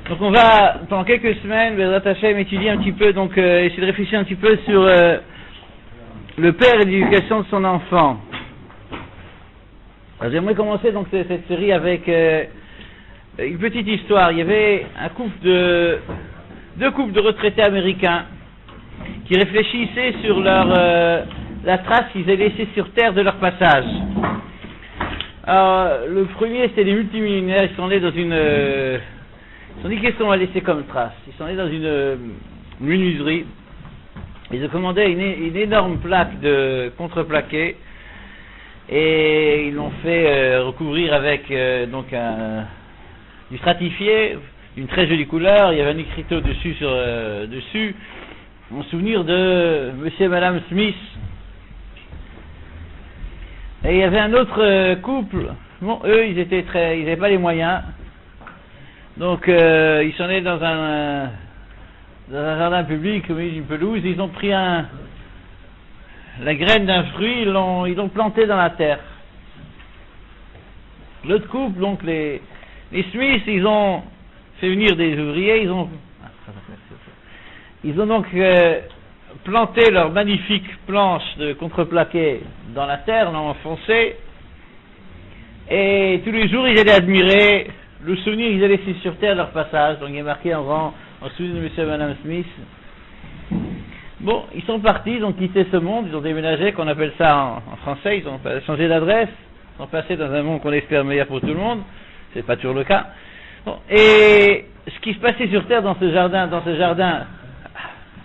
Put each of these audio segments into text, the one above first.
Donc on va, pendant quelques semaines, Bezrat Hashem, étudier un petit peu, donc essayer de réfléchir un petit peu sur le père et l'éducation de son enfant. Alors, j'aimerais commencer donc cette série avec une petite histoire. Il y avait deux couples de retraités américains qui réfléchissaient sur la trace qu'ils avaient laissée sur Terre de leur passage. Alors, le premier, c'était les multimillionnaires. Ils sont allés dans ils se sont dit, qu'est-ce qu'on va laisser comme trace? Ils sont allés dans une menuiserie. Ils ont commandé une énorme plaque de contreplaqué et ils l'ont fait recouvrir avec du stratifié, d'une très jolie couleur. Il y avait un écriteau dessus en souvenir de Monsieur et Madame Smith. Et il y avait un autre couple. Bon, eux, ils n'avaient pas les moyens. Donc, ils sont allés dans un jardin public, au milieu d'une pelouse. Ils ont pris la graine d'un fruit, ils l'ont planté dans la terre. L'autre couple, donc les Smiths, ils ont fait venir des ouvriers. Ils ont donc planté leur magnifique planche de contreplaqué dans la terre, l'ont enfoncé. Et tous les jours, ils allaient admirer le souvenir qu'ils avaient laissé sur terre leur passage. Donc il est marqué en souvenir de Monsieur et Madame Smith. Bon, ils sont partis, ils ont quitté ce monde, ils ont déménagé, qu'on appelle ça en français, ils ont changé d'adresse, ils sont passés dans un monde qu'on espère meilleur pour tout le monde. C'est pas toujours le cas. Bon, et ce qui se passait sur terre dans ce jardin,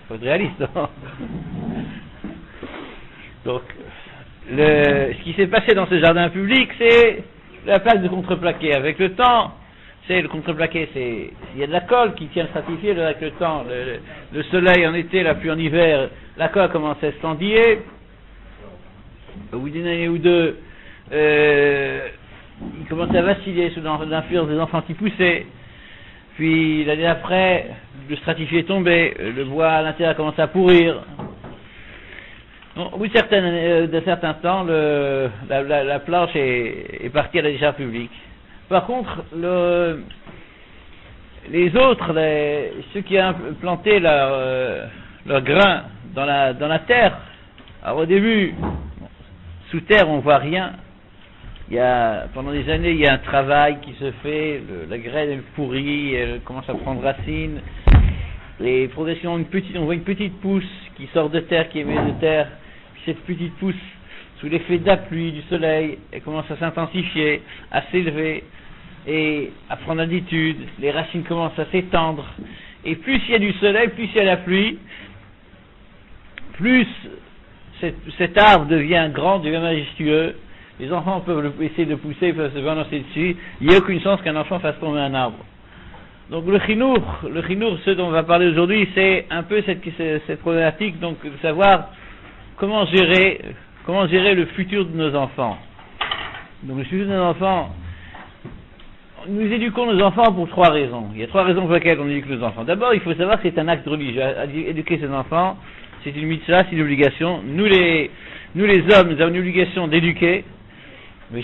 faut être réaliste. Donc, ce qui s'est passé dans ce jardin public, c'est la plaque de contreplaqué. Avec le temps, le contreplaqué, il y a de la colle qui tient stratifié avec le temps. Le soleil en été, la pluie en hiver, la colle commence à se tendiller. Au bout d'une année ou deux, il commence à vaciller sous l'influence des enfants qui poussaient. Puis l'année après, le stratifié est tombé, le bois à l'intérieur commence à pourrir. Bon, au bout de certains temps, la planche est partie à la décharge publique. Par contre, les autres, ceux qui ont planté leur grain dans la terre, alors au début, sous terre on voit rien. Pendant des années, il y a un travail qui se fait, la graine elle pourrit, elle commence à prendre racine, et progressivement on voit une petite pousse qui sort de terre, qui émet de terre, puis cette petite pousse, sous l'effet de la pluie, du soleil, elle commence à s'intensifier, à s'élever, et à prendre altitude, les racines commencent à s'étendre, et plus il y a du soleil, plus il y a la pluie, plus cet arbre devient grand, devient majestueux. Les enfants peuvent essayer de pousser, ils peuvent se balancer dessus. Il n'y a aucune chance qu'un enfant fasse tomber un arbre. Donc le chinour, ce dont on va parler aujourd'hui, c'est un peu cette problématique, donc de savoir comment gérer le futur de nos enfants. Donc le futur de nos enfants, nous éduquons nos enfants pour 3 raisons. Il y a 3 raisons pour lesquelles on éduque nos enfants. D'abord, il faut savoir que c'est un acte religieux. Éduquer ses enfants, c'est une mitzvah, c'est une obligation. Nous les hommes, nous avons une obligation d'éduquer. Mais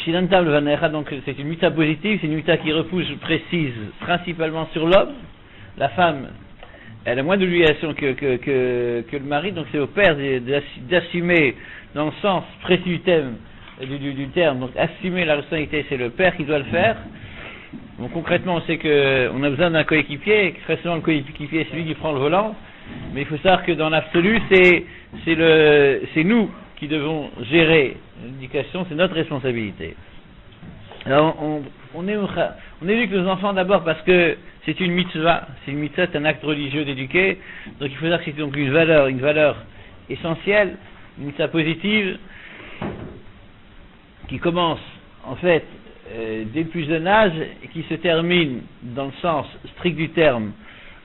donc c'est une mitzvah positive, c'est une mitzvah qui précise principalement sur l'homme. La femme, elle a moins d'obligation que le mari, donc c'est au père d'assumer dans le sens précis du terme, donc assumer la responsabilité, c'est le père qui doit le faire. Donc concrètement, on sait qu'on a besoin d'un coéquipier, et que très souvent le coéquipier c'est lui qui prend le volant, mais il faut savoir que dans l'absolu, c'est nous qui devons gérer l'éducation, c'est notre responsabilité. Alors on éduque nos enfants d'abord parce que c'est une mitzvah, c'est un acte religieux d'éduquer, donc il faut savoir que c'est donc une valeur essentielle, une mitzvah positive, qui commence en fait dès le plus jeune âge et qui se termine dans le sens strict du terme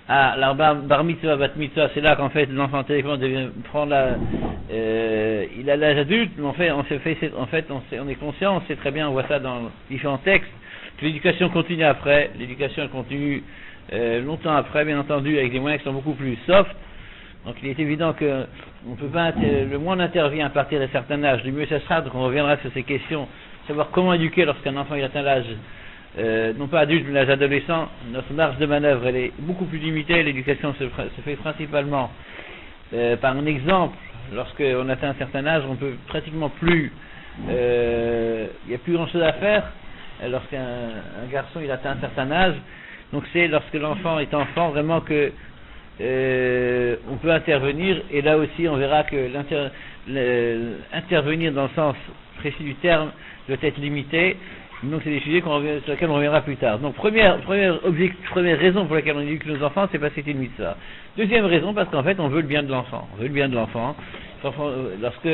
à la bar mitzvah, bat mitzvah. C'est là qu'en fait l'enfant téléphone il a l'âge adulte, mais on est conscient, on sait très bien, on voit ça dans différents textes, que l'éducation continue après, l'éducation elle continue longtemps après, bien entendu, avec des moyens qui sont beaucoup plus soft. Donc il est évident que on peut pas, le moins on intervient à partir d'un certain âge, le mieux ça sera. Donc on reviendra sur ces questions, savoir comment éduquer lorsqu'un enfant il atteint l'âge non pas adultes mais les adolescents, notre marge de manœuvre elle est beaucoup plus limitée. L'éducation se fait principalement par un exemple. Lorsqu'on atteint un certain âge, on peut pratiquement plus, il n'y a plus grand chose à faire. Lorsqu'un garçon il atteint un certain âge, donc c'est lorsque l'enfant est enfant vraiment que on peut intervenir, et là aussi on verra que intervenir dans le sens précis du terme doit être limité. Donc c'est des sujets sur lesquels on reviendra plus tard. Donc première raison pour laquelle on éduque nos enfants, c'est parce que c'est une mitzvah. Deuxième raison, parce qu'en fait on veut le bien de l'enfant. On veut le bien de l'enfant. Lorsque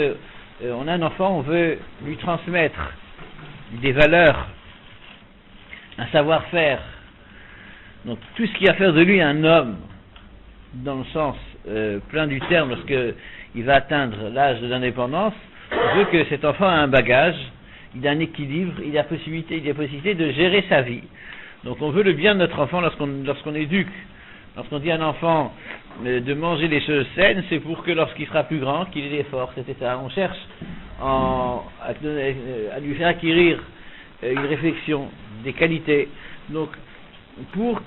on a un enfant, on veut lui transmettre des valeurs, un savoir-faire. Donc tout ce qui va faire de lui un homme, dans le sens plein du terme, lorsque il va atteindre l'âge de l'indépendance, on veut que cet enfant a un bagage, il a un équilibre, il a la possibilité de gérer sa vie. Donc on veut le bien de notre enfant lorsqu'on éduque. Lorsqu'on dit à un enfant de manger des choses saines, c'est pour que lorsqu'il sera plus grand, qu'il ait des forces, etc. On cherche à lui faire acquérir une réflexion, des qualités. Donc pour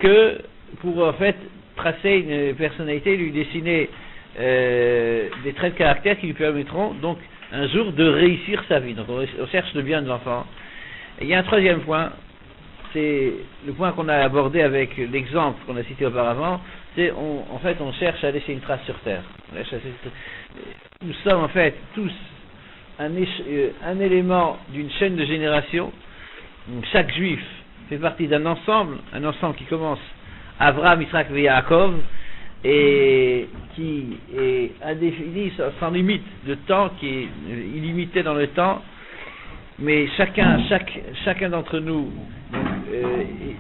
en fait tracer une personnalité, lui dessiner des traits de caractère qui lui permettront donc un jour de réussir sa vie. Donc on cherche le bien de l'enfant. Et il y a un troisième point, c'est le point qu'on a abordé avec l'exemple qu'on a cité auparavant, c'est en fait on cherche à laisser une trace sur terre. Nous sommes en fait tous un élément d'une chaîne de génération. Chaque juif fait partie d'un ensemble qui commence Avraham, Yitzhak et Yaakov, et qui est indéfini, sans limite de temps, qui est illimité dans le temps, mais chacun d'entre nous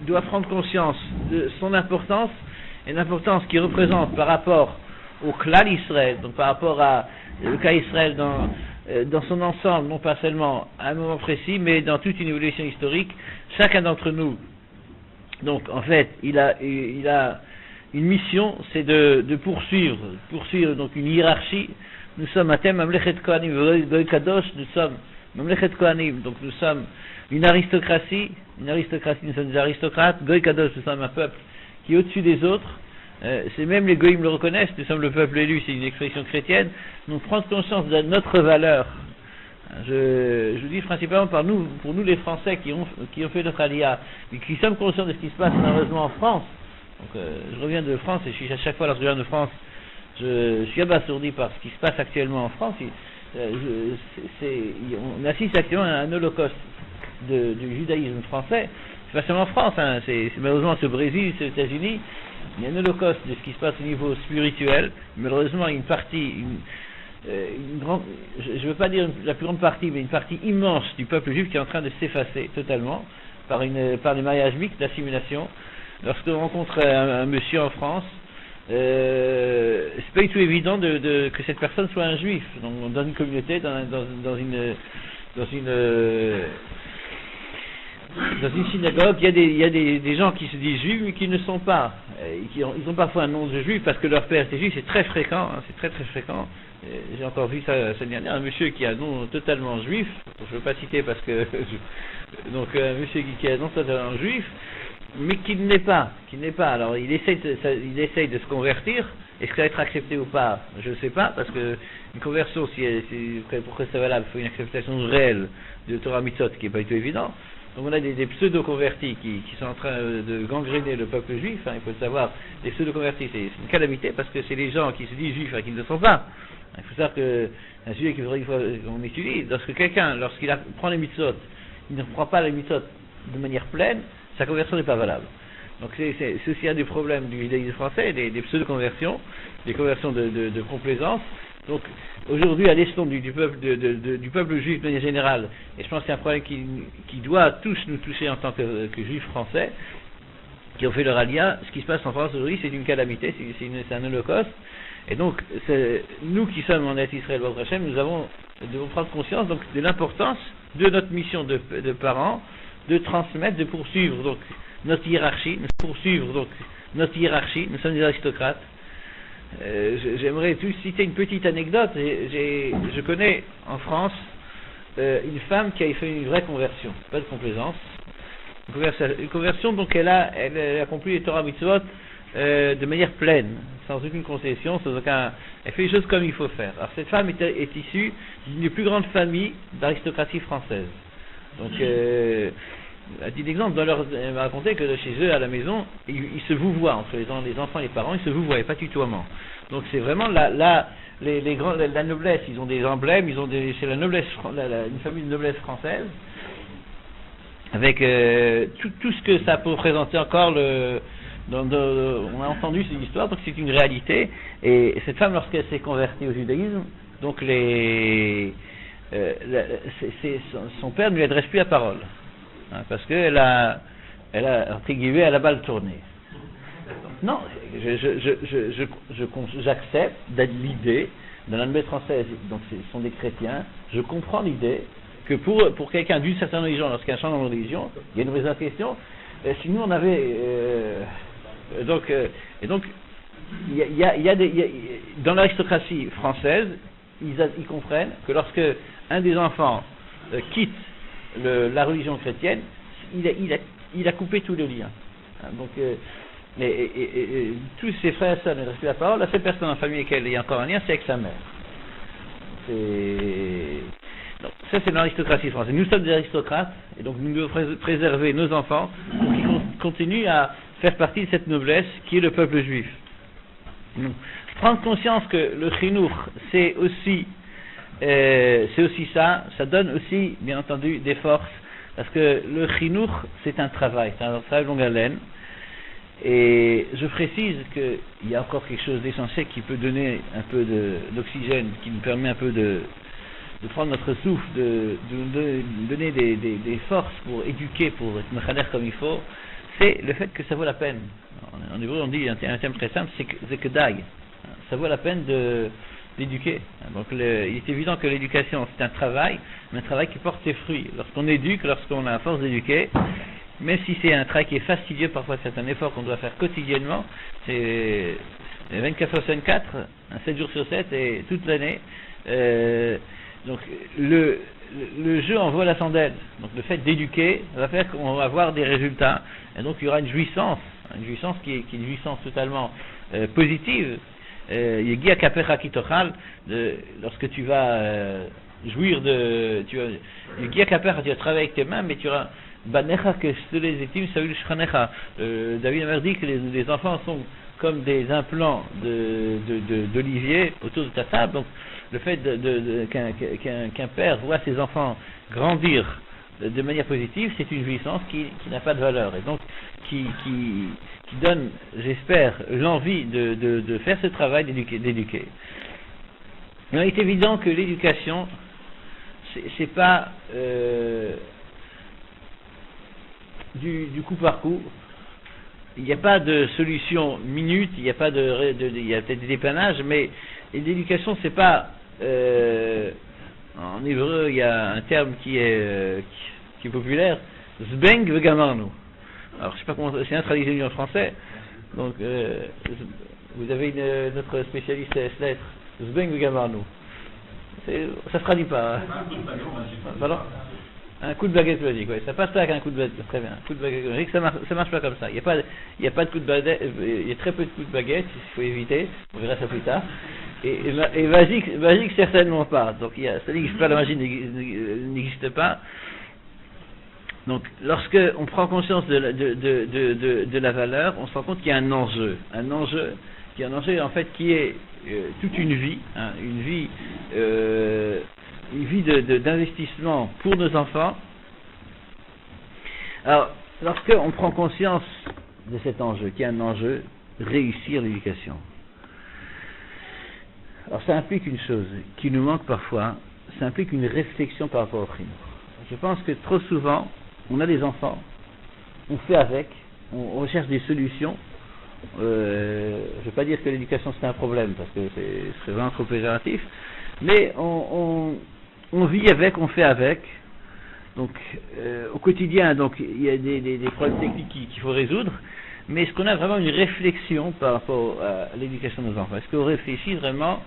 doit prendre conscience de son importance, et l'importance qu'il représente par rapport au Klal Israël, donc par rapport à le cas Israël dans son ensemble, non pas seulement à un moment précis, mais dans toute une évolution historique. Chacun d'entre nous, donc en fait, il a une mission, c'est de poursuivre donc une hiérarchie. Nous sommes à thème Mamlechet Kohanim, Goy Kadosh, nous sommes Mamlechet Kohanim, donc nous sommes une aristocratie, nous sommes des aristocrates, Goy Kadosh, nous sommes un peuple qui est au-dessus des autres. C'est même les Goïms le reconnaissent, nous sommes le peuple élu, c'est une expression chrétienne. Donc prendre conscience de notre valeur. Je dis principalement pour nous les Français qui ont fait notre aliyah, et qui sommes conscients de ce qui se passe malheureusement en France. Donc je reviens de France et à chaque fois lorsque je reviens de France, je suis abasourdi par ce qui se passe actuellement en France. On assiste actuellement à un holocauste du judaïsme français. C'est pas seulement en France, c'est malheureusement au Brésil, aux États-Unis. Il y a un holocauste de ce qui se passe au niveau spirituel. Malheureusement, une partie, je ne veux pas dire la plus grande partie, mais une partie immense du peuple juif qui est en train de s'effacer totalement par des mariages mixtes, l'assimilation. Lorsqu'on rencontre un monsieur en France, c'est pas du tout évident que cette personne soit un juif. Donc, dans une communauté, dans une synagogue, il y a des gens qui se disent juifs mais qui ne sont pas. Ils ont parfois un nom de juif parce que leur père était juif, c'est très fréquent, c'est très très fréquent. J'ai encore vu ça cette dernière, un monsieur qui a un nom totalement juif, je ne veux pas citer parce que donc un monsieur qui a un nom totalement juif, mais qui ne l'est pas. Alors il essaye de se convertir. Est-ce que ça va être accepté ou pas? Je ne sais pas, parce que une conversion, pour que ça soit valable, il faut une acceptation réelle de Torah Mitzvot, qui n'est pas du tout évident. Donc on a des pseudo-convertis qui sont en train de gangréner le peuple juif. Il faut le savoir, les pseudo-convertis, c'est une calamité, parce que c'est les gens qui se disent juifs et qui ne le sont pas. Il faut savoir qu'un sujet qu'il faudrait qu'on étudie, lorsqu'il prend les mitzvot, il ne prend pas les mitzvot de manière pleine, sa conversion n'est pas valable. Donc c'est aussi un des problèmes du judaïsme français, des pseudo-conversions, des conversions de complaisance. Donc aujourd'hui, à l'échelon du peuple juif de manière générale, et je pense que c'est un problème qui doit tous nous toucher en tant que juifs français, qui ont fait leur aliyah. Ce qui se passe en France aujourd'hui, c'est une calamité, c'est un holocauste. Et donc, nous qui sommes en Eretz Israël, nous devons prendre conscience donc de l'importance de notre mission de parents, de transmettre, de poursuivre donc notre hiérarchie, nous sommes des aristocrates. J'aimerais citer une petite anecdote. Je connais en France une femme qui a fait une vraie conversion, pas de complaisance. Une conversion, donc elle accomplit les Torah Mitzvot de manière pleine, sans aucune concession, elle fait les choses comme il faut faire. Alors cette femme est issue d'une des plus grandes familles d'aristocratie française. Donc, à titre d'exemple, elle m'a raconté que chez eux, à la maison, ils se vouvoient, entre les enfants et les parents, ils se vouvoient, il n'y a pas de tutoiement. Donc c'est vraiment la noblesse, ils ont des emblèmes, c'est la noblesse, une famille de noblesse française, avec tout ce que ça peut représenter encore. On a entendu ces histoires, donc c'est une réalité. Et cette femme, lorsqu'elle s'est convertie au judaïsme, donc son père ne lui adresse plus la parole, hein, parce qu'elle a entre guillemets, elle a mal tourné. Non, j'accepte l'idée dans la noblesse française, donc ce sont des chrétiens, je comprends l'idée que pour quelqu'un d'une certaine religion, lorsqu'il y a un changement de religion, il y a une remise en question. Si nous on avait donc dans l'aristocratie française, ils comprennent que lorsque un des enfants quitte la religion chrétienne, il a coupé tous les liens. Hein, donc tous ses frères et sœurs ne restent plus la parole. La seule personne en famille avec elle il y a encore un lien, c'est avec sa mère. Donc, ça c'est l'aristocratie française. Nous sommes des aristocrates et donc nous devons préserver nos enfants pour qu'ils continuent à faire partie de cette noblesse qui est le peuple juif. Donc, prendre conscience que le chinour c'est aussi ça donne aussi bien entendu des forces, parce que le chinour c'est un travail de longue haleine. Et je précise qu'il y a encore quelque chose d'essentiel qui peut donner un peu d'oxygène, qui nous permet un peu de prendre notre souffle, de donner des forces pour éduquer, pour être mechaner comme il faut, c'est le fait que ça vaut la peine. En hébreu on dit un terme très simple, c'est que daï. Ça vaut la peine d'éduquer. Donc il est évident que l'éducation c'est un travail, mais un travail qui porte ses fruits. Lorsqu'on éduque, lorsqu'on a la force d'éduquer, même si c'est un travail qui est fastidieux, parfois c'est un effort qu'on doit faire quotidiennement, c'est 24 sur 24, 7 jours sur 7 et toute l'année. Donc le jeu en vaut la chandelle. Donc le fait d'éduquer va faire qu'on va avoir des résultats. Et donc il y aura une jouissance qui est une jouissance totalement positive. Yegia kapecha kitochal, lorsque tu vas jouir Yegia kapecha, tu vas travailler avec tes mains, mais tu auras Banecha que les étimes Saül Shchanecha. David a dit que les enfants sont comme des implants d'olivier autour de ta table. Donc le fait qu'un père voit ses enfants grandir de manière positive, c'est une jouissance qui n'a pas de valeur, et donc qui donne, j'espère, l'envie de faire ce travail d'éduquer. Il est évident que l'éducation c'est pas du coup par coup. Il n'y a pas de solution minute, il y a peut-être des dépannages, mais l'éducation c'est pas en hébreu il y a un terme qui est populaire, zbeng vegamarnu. Alors je sais pas comment c'est traduit en français, donc vous avez notre spécialiste S lettres, zbeng vegamarnu. Ça se traduit pas. Hein. Pardon? Un coup de baguette magique, ouais. Ça passe pas avec un coup de baguette, très bien. Un coup de baguette magique, ça marche pas comme ça. Il y a pas de coup de baguette, il y a très peu de coups de baguette, il faut éviter. On verra ça plus tard. Et magique certainement pas. Donc ça n'existe pas, la magie n'existe pas. Donc lorsque on prend conscience de la valeur, on se rend compte qu'il y a un enjeu en fait qui est toute une vie, hein, une vie d'investissement pour nos enfants. Alors, lorsqu'on prend conscience de cet enjeu, qui est un enjeu, réussir l'éducation. Alors, ça implique une chose qui nous manque parfois, ça implique une réflexion par rapport au crime. Je pense que trop souvent, on a des enfants, on fait avec, on recherche des solutions. Je ne veux pas dire que l'éducation c'est un problème, parce que c'est vraiment trop péjoratif, mais on vit avec, on fait avec. Donc au quotidien, donc il y a des problèmes techniques qu'il faut résoudre, mais est-ce qu'on a vraiment une réflexion par rapport à l'éducation de nos enfants? Est-ce qu'on réfléchit vraiment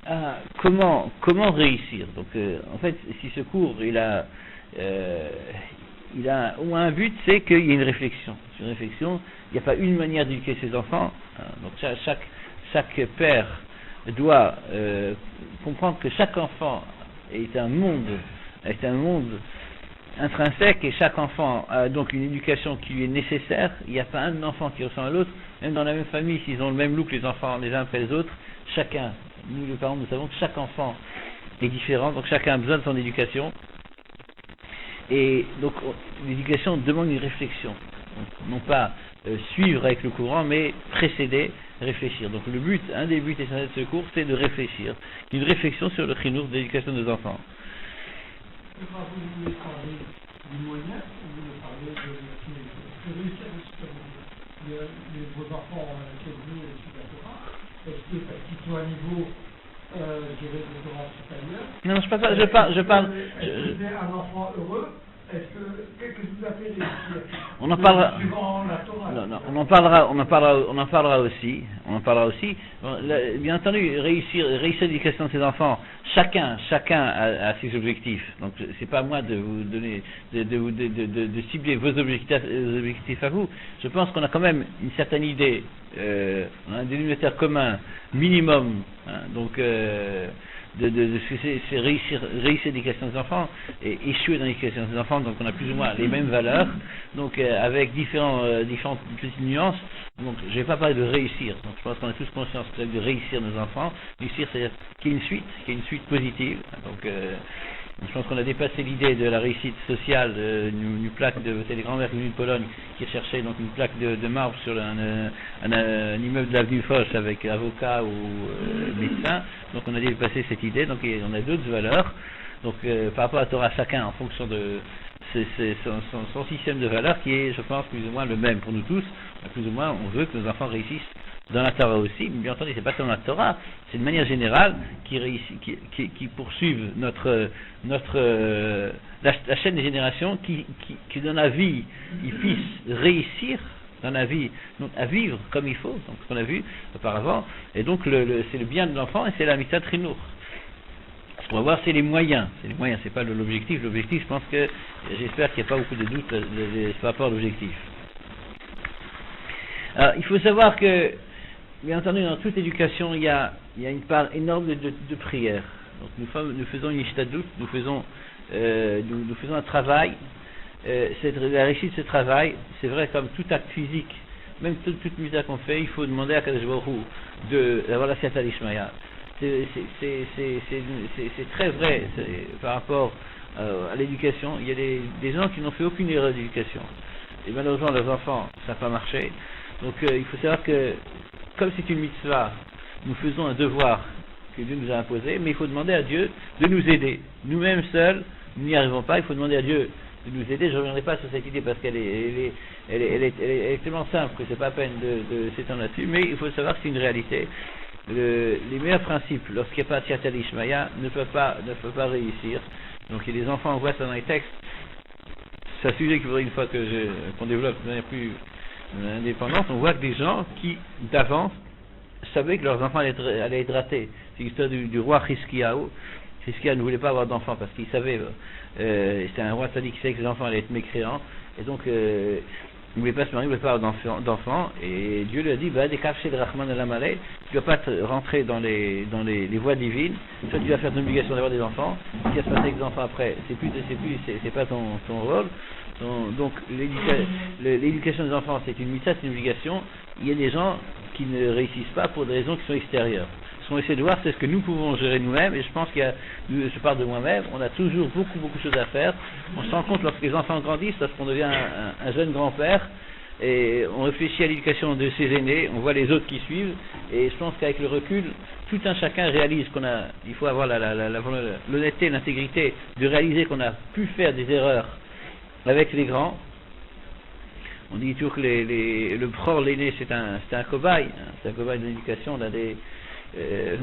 à comment réussir? Donc en fait, si ce cours il a il a au moins un but, c'est qu'il y ait une réflexion. Une réflexion, il n'y a pas une manière d'éduquer ses enfants. Donc chaque père doit comprendre que chaque enfant est un monde intrinsèque, et chaque enfant a donc une éducation qui lui est nécessaire. Il n'y a pas un enfant qui ressemble à l'autre, même dans la même famille, s'ils ont le même look, les enfants les uns après les autres, chacun, nous les parents, nous savons que chaque enfant est différent, donc chacun a besoin de son éducation, et donc l'éducation demande une réflexion, donc, non pas suivre avec le courant, mais précéder, réfléchir. Donc le but, un des buts essentiels de ce cours, c'est de réfléchir, une réflexion sur le chinour de l'éducation des enfants. Vous voulez parler du moyen ou vous voulez parler de la finalité? Parce que réussir vos enfants ont un cabinet sur la Torah, est-ce que parce qu'ils sont à un niveau, je dirais, de Torah supérieur? Non, je parle. Est-ce que c'est un enfant heureux? Qu'est-ce que vous appelez réussir? On en parlera. Suivant la Torah. Non, on en parlera aussi. Bon, bien entendu, réussir l'éducation de ses enfants. Chacun a ses objectifs. Donc, c'est pas à moi de vous donner, de cibler vos objectifs à vous. Je pense qu'on a quand même une certaine idée, on a un dénominateur commun minimum. Donc, de ce que c'est réussir l'éducation des enfants et échouer dans l'éducation des enfants. Donc on a plus ou moins les mêmes valeurs, donc avec différentes petites nuances. Donc je ne vais pas parler de réussir, donc je pense qu'on a tous conscience de réussir nos enfants. Réussir, c'est-à-dire qu'il y ait une suite positive. Donc je pense qu'on a dépassé l'idée de la réussite sociale, une plaque c'est les grands-mères venus de Pologne qui recherchaient donc une plaque de marbre sur un immeuble de l'avenue Foch avec avocat ou médecin. Donc on a dépassé cette idée, donc on a d'autres valeurs. Donc par rapport à Torah, chacun en fonction de son système de valeurs qui est, je pense, plus ou moins le même pour nous tous. Plus ou moins, on veut que nos enfants réussissent dans la Torah aussi, mais bien entendu, c'est pas seulement la Torah, c'est de manière générale qui poursuivent la chaîne des générations qui dans la vie, ils puissent réussir dans la vie, donc à vivre comme il faut, donc ce qu'on a vu auparavant, et donc c'est le bien de l'enfant et c'est la mitzvah trinour. Ce qu'on va voir, c'est les moyens, c'est pas l'objectif. L'objectif, je pense que, j'espère qu'il n'y a pas beaucoup de doutes par rapport à l'objectif. Alors, il faut savoir que, bien entendu, dans toute éducation, il y a une part énorme de prière. Donc, nous faisons une ishtadout, nous faisons un travail. La réussite de ce travail, c'est vrai, comme tout acte physique, même toute musique qu'on fait, il faut demander à Kadosh Baruch Hu d'avoir la siyata d'Ishmaya. C'est très vrai par rapport à l'éducation. Il y a des gens qui n'ont fait aucune erreur d'éducation. Et malheureusement, leurs enfants, ça n'a pas marché. Donc il faut savoir que, comme c'est une mitzvah, nous faisons un devoir que Dieu nous a imposé, mais il faut demander à Dieu de nous aider. Nous-mêmes seuls, nous n'y arrivons pas, il faut demander à Dieu de nous aider. Je ne reviendrai pas sur cette idée parce qu'elle est tellement simple que c'est pas la peine de s'étendre là-dessus, mais il faut savoir que c'est une réalité. Les meilleurs principes, lorsqu'il n'y a pas de siyata d'Ishmaya, ne peuvent pas réussir. Donc il y a des enfants, on voit ça dans les textes. C'est un sujet qu'il faudrait une fois qu'on développe de manière plus indépendante. On voit que des gens qui, d'avance, savaient que leurs enfants allaient être ratés. C'est l'histoire du roi Chizkiyahu. Chizkiyahu ne voulait pas avoir d'enfants parce qu'il savait, c'était un roi sadique qui savait que les enfants allaient être mécréants. Et donc, il ne voulait pas se marier, il ne voulait pas avoir d'enfants. Et Dieu lui a dit, des cachets de Rahman al Amalek, tu ne vas pas rentrer dans les voies divines. Soit tu vas faire ton obligation d'avoir des enfants. Ce qui va se passer avec les enfants après, c'est pas ton rôle. Donc l'éducation des enfants, c'est une mitzvah, c'est une obligation. Il y a des gens qui ne réussissent pas pour des raisons qui sont extérieures. Ce qu'on essaie de voir, c'est ce que nous pouvons gérer nous-mêmes, et je pense je parle de moi-même, on a toujours beaucoup de choses à faire. On se rend compte lorsque les enfants grandissent, lorsqu'on devient un jeune grand-père, et on réfléchit à l'éducation de ses aînés, on voit les autres qui suivent, et je pense qu'avec le recul, tout un chacun réalise il faut avoir l'honnêteté, l'intégrité, de réaliser qu'on a pu faire des erreurs avec les grands. On dit toujours que le pror, l'aîné, c'est un cobaye, c'est un cobaye de l'éducation.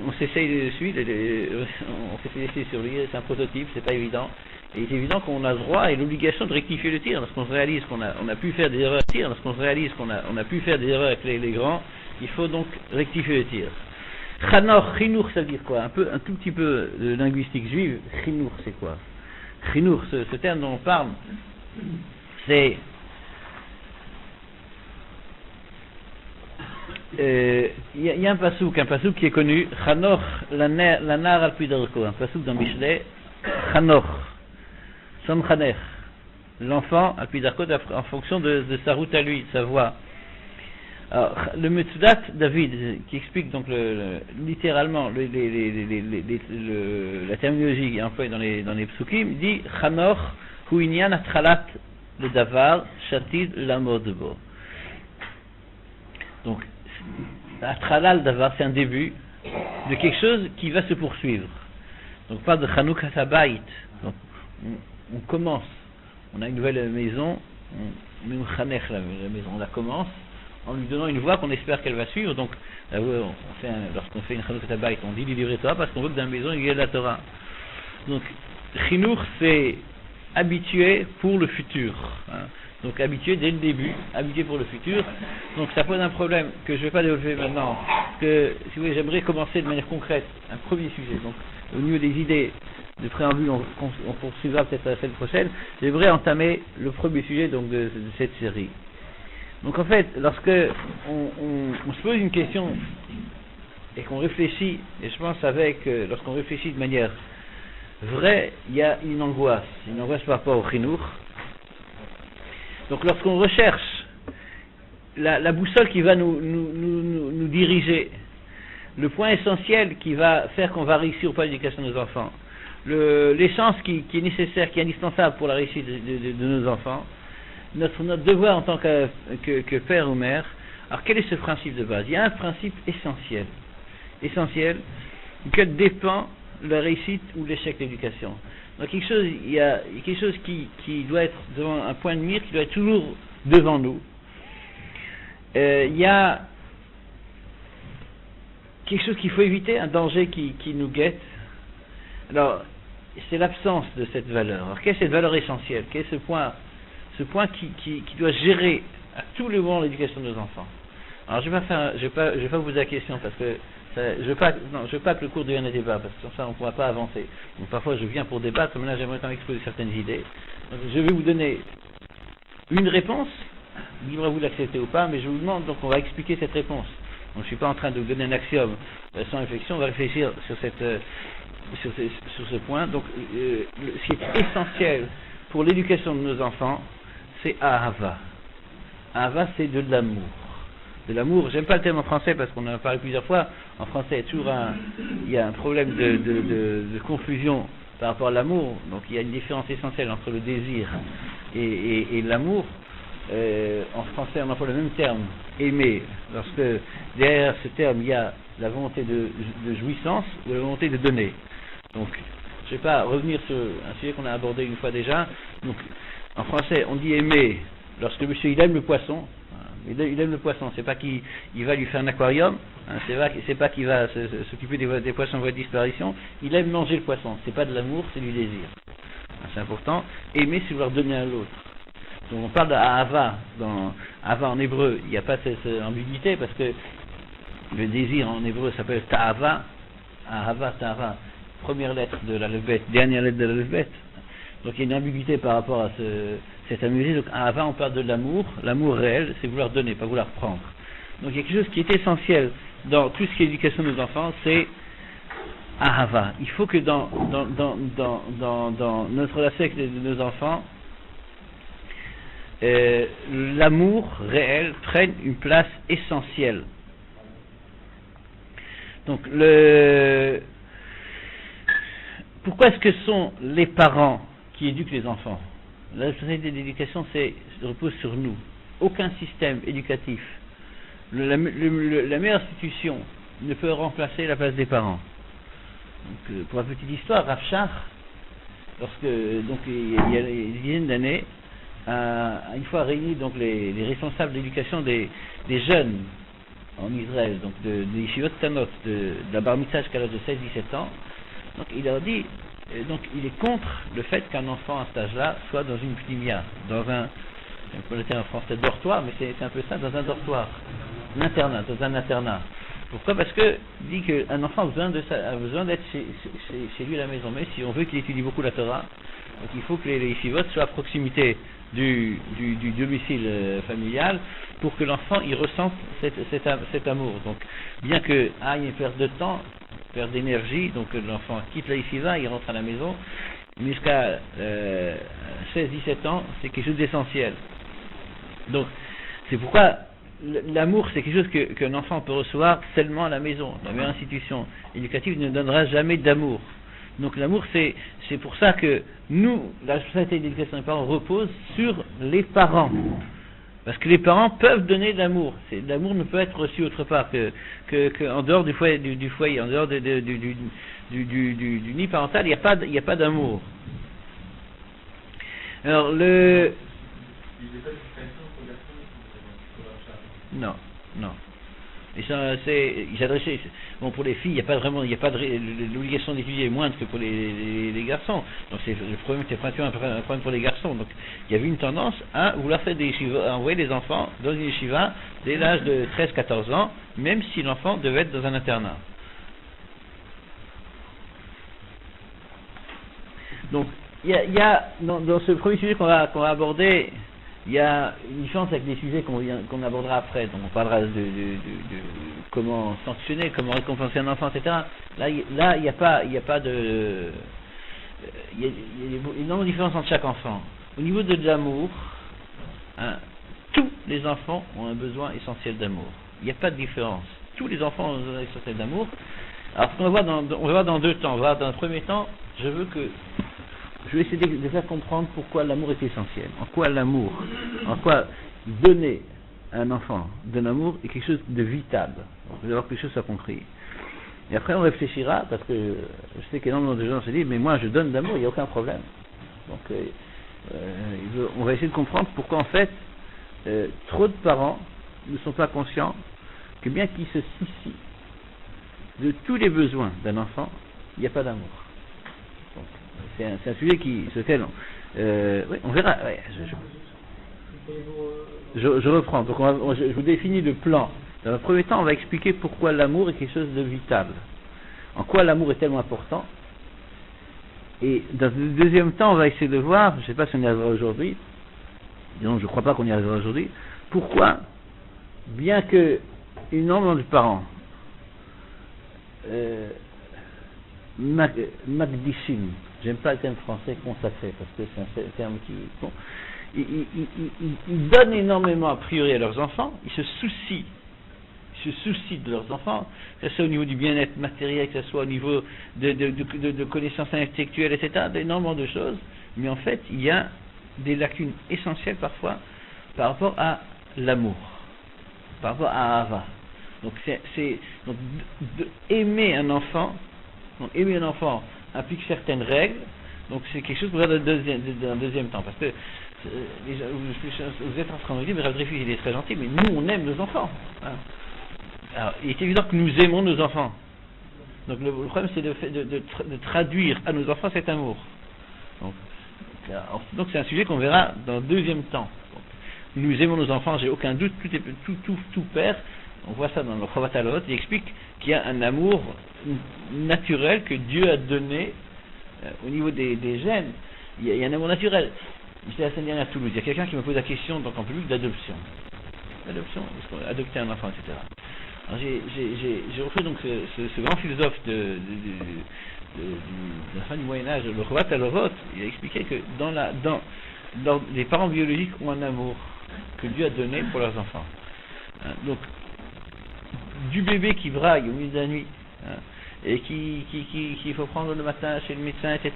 On s'essaye de suivre, on s'est fait essayer sur lui, c'est un prototype, c'est pas évident. Et il est évident qu'on a le droit et l'obligation de rectifier le tir, lorsqu'on se réalise qu'on a pu faire des erreurs de tir, lorsqu'on se réalise qu'on a pu faire des erreurs avec les grands, il faut donc rectifier le tir. Chanor, chinour, ça veut dire quoi? Un tout petit peu de linguistique juive, chinour, c'est quoi? Chinour, ce terme dont on parle, c'est y a un pasouk qui est connu, Chanoch lanar al pidarko, un pasouk dans Mishlei, Chanoch, Somchaner, l'enfant al pidarko en fonction de sa route à lui, de sa voie. Alors, le Metzudat David, qui explique donc littéralement la terminologie employée dans les psukim, dit Chanoch hu inyan atchalat le davar shatid lamodbo. Donc, atchalat le davar, c'est un début de quelque chose qui va se poursuivre. Donc, on parle de Chanukah Habayit. Donc, on commence. On a une nouvelle maison, on chanech la maison, on la commence en lui donnant une voie qu'on espère qu'elle va suivre. Donc, lorsqu'on fait une Chanukah Habayit, on dit livrer Torah parce qu'on veut que dans la maison il y ait de la Torah. Donc, Chinuch, c'est habitué pour le futur. Hein. Donc, habitué dès le début, habitué pour le futur. Donc, ça pose un problème que je ne vais pas développer maintenant. Que, si vous voulez, j'aimerais commencer de manière concrète un premier sujet. Donc, au niveau des idées de préambule, on poursuivra peut-être la semaine prochaine. J'aimerais entamer le premier sujet donc de cette série. Donc, en fait, lorsque on se pose une question et qu'on réfléchit, et je pense lorsqu'on réfléchit de manière vraie, il y a une angoisse par rapport au Chinour. Donc lorsqu'on recherche la boussole qui va nous diriger, le point essentiel qui va faire qu'on va réussir ou pas l'éducation de nos enfants, l'essence qui est nécessaire, qui est indispensable pour la réussite de nos enfants, notre devoir en tant que père ou mère, alors quel est ce principe de base? Il y a un principe essentiel duquel dépend la réussite ou l'échec de l'éducation. Donc il y a quelque chose qui doit être devant un point de mire, qui doit être toujours devant nous. Il y a quelque chose qu'il faut éviter, un danger qui nous guette. Alors, c'est l'absence de cette valeur. Alors, quelle est cette valeur essentielle? Quel est ce point qui doit gérer à tous les moments l'éducation de nos enfants? Alors, je vais pas vous poser la question parce que je veux pas que le cours devienne un débat, parce que sans ça on ne pourra pas avancer. Donc parfois je viens pour débattre, mais là j'aimerais quand même exposer certaines idées. Donc, je vais vous donner une réponse, libre à vous d'accepter ou pas, mais je vous demande, donc on va expliquer cette réponse. Donc je ne suis pas en train de vous donner un axiome sans réflexion, on va réfléchir sur ce point. Donc ce qui est essentiel pour l'éducation de nos enfants, c'est Ahava. Ahava, c'est de l'amour. De l'amour, j'aime pas le terme en français parce qu'on en a parlé plusieurs fois. En français, il y a un problème de confusion par rapport à l'amour. Donc il y a une différence essentielle entre le désir et l'amour. En français, on emploie le même terme, aimer, lorsque derrière ce terme il y a la volonté de jouissance ou la volonté de donner. Donc je ne vais pas revenir sur un sujet qu'on a abordé une fois déjà. Donc en français, on dit aimer lorsque monsieur il aime le poisson. Il aime le poisson, c'est pas qu'il va lui faire un aquarium, hein, c'est pas qu'il va s'occuper des poissons en voie de disparition, il aime manger le poisson, c'est pas de l'amour, c'est du désir. Hein, c'est important. Aimer, c'est vouloir donner à l'autre. Donc on parle d'Ahava, Ahava en hébreu, il n'y a pas cette ambiguïté parce que le désir en hébreu s'appelle Ta'ava, Ahava, Ta'ava, première lettre de l'alphabet, dernière lettre de l'alphabet. Donc il y a une ambiguïté par rapport à cette amusée. Donc avant on parle de l'amour réel, c'est vouloir donner, pas vouloir prendre. Donc il y a quelque chose qui est essentiel dans tout ce qui est éducation de nos enfants, c'est Ahava. Il faut que dans notre relation avec nos enfants, l'amour réel prenne une place essentielle. Donc pourquoi est-ce que sont les parents qui éduquent les enfants? La responsabilité d'éducation repose sur nous. Aucun système éducatif, la meilleure institution ne peut remplacer la place des parents. Donc, pour la petite histoire, Rav Shach, il y a une dizaine d'années, une fois réunis donc les responsables d'éducation des jeunes en Israël, donc des Yeshivot Tanot, de la Bar Mitzvah jusqu'à l'âge de 16-17 ans, donc il leur dit, donc il est contre le fait qu'un enfant à cet âge-là soit dans une pnimia, dans un terme en français dortoir, mais c'est un peu ça, dans un dortoir, dans un internat. Pourquoi? Parce que il dit qu'un enfant a besoin d'être chez lui à la maison, mais si on veut qu'il étudie beaucoup la Torah, Donc il faut que les yeshivot soient à proximité du domicile familial pour que l'enfant il ressente cet amour. Donc bien qu'il y ait une perte de temps, perte d'énergie, donc l'enfant quitte la yeshiva, il rentre à la maison, mais jusqu'à 16-17 ans, c'est quelque chose d'essentiel. Donc c'est pourquoi l'amour, c'est quelque chose qu'un enfant peut recevoir seulement à la maison. La meilleure institution éducative ne donnera jamais d'amour. Donc l'amour, c'est pour ça que nous, la société d'éducation des parents repose sur les parents. Parce que les parents peuvent donner de l'amour. L'amour ne peut être reçu autre part que en dehors du foyer, en dehors du nid parental, il n'y a pas d'amour. Alors non. Et ça, il s'adressait. Bon, pour les filles, il n'y a pas l'obligation d'étudier est moindre que pour les garçons. Donc c'est le problème, c'est pratiquement un problème pour les garçons. Donc il y avait une tendance à vouloir faire des yeshivas, à envoyer les enfants dans une yeshiva dès l'âge de 13-14 ans, même si l'enfant devait être dans un internat. Donc il y a dans ce premier sujet qu'on va aborder. Il y a une différence avec les sujets qu'on abordera après. Donc on parlera de comment sanctionner, comment récompenser un enfant, etc. Là, il n'y a pas de... Il y a énormément de différence entre chaque enfant. Au niveau de l'amour, tous les enfants ont un besoin essentiel d'amour. Il n'y a pas de différence. Tous les enfants ont un besoin essentiel d'amour. Alors, on va voir dans deux temps. On va voir dans un premier temps, je vais essayer de faire comprendre pourquoi l'amour est essentiel. En quoi donner à un enfant de l'amour est quelque chose de vital. Donc, vous allez voir que les choses soient compris. Et après, on réfléchira, parce que je sais qu'énormément de gens se disent, mais moi, je donne de l'amour, il n'y a aucun problème. Donc, on va essayer de comprendre pourquoi, en fait, trop de parents ne sont pas conscients que bien qu'ils se soucient de tous les besoins d'un enfant, il n'y a pas d'amour. C'est un sujet sur lequel on verra. Ouais, je reprends. Donc je vous définis le plan. Dans le premier temps, on va expliquer pourquoi l'amour est quelque chose de vital. En quoi l'amour est tellement important. Et dans le deuxième temps, on va essayer de voir, je ne sais pas si on y arrivera aujourd'hui, disons, je ne crois pas qu'on y arrivera aujourd'hui, pourquoi, bien que énormément de parents Magdishim, j'aime pas le terme français consacré parce que c'est un terme qui bon, ils donnent énormément a priori à leurs enfants, ils se soucient de leurs enfants, que ce soit au niveau du bien-être matériel, que ce soit au niveau de connaissances intellectuelles, etc., d'énormément de choses, mais en fait il y a des lacunes essentielles parfois par rapport à l'amour, par rapport à Ahava. Donc donc aimer un enfant. Donc aimer un enfant implique certaines règles, donc c'est quelque chose qu'on va dans le deuxième temps, parce que vous êtes en train de dire, mais Rav Dreyfus il est très gentil, mais nous on aime nos enfants. Hein. Alors il est évident que nous aimons nos enfants. Donc le problème c'est de traduire à nos enfants cet amour. Donc c'est un sujet qu'on verra dans le deuxième temps. Donc, nous aimons nos enfants, j'ai aucun doute, tout père. On voit ça dans le Chavat Halot, il explique qu'il y a un amour naturel que Dieu a donné au niveau des gènes. Il y a un amour naturel. J'étais la semaine dernière à Toulouse, il y a quelqu'un qui me pose la question donc en public d'adoption. L'adoption, est-ce qu'on adopter un enfant, etc. Alors j'ai refait donc ce grand philosophe de la fin du Moyen-Âge, le Chavat Halot, il a expliqué que les parents biologiques ont un amour que Dieu a donné pour leurs enfants. Donc, du bébé qui braille au milieu de la nuit, et qu'il faut prendre le matin chez le médecin, etc.,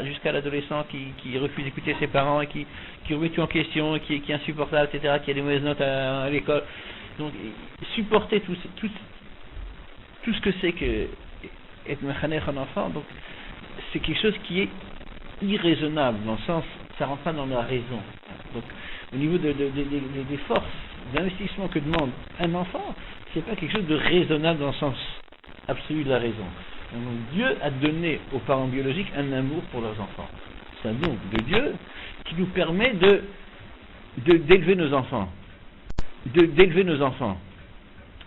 jusqu'à l'adolescent qui refuse d'écouter ses parents et qui remet tout en question, et qui est insupportable, etc., qui a des mauvaises notes à l'école. Donc, supporter tout ce que c'est que être mechanech un enfant, donc c'est quelque chose qui est irraisonnable, dans le sens, ça rentre pas dans la raison. Donc, au niveau des forces, d'investissement que demande un enfant, c'est pas quelque chose de raisonnable dans le sens absolu de la raison. Donc Dieu a donné aux parents biologiques un amour pour leurs enfants. C'est un don de Dieu qui nous permet d'élever nos enfants. D'élever nos enfants.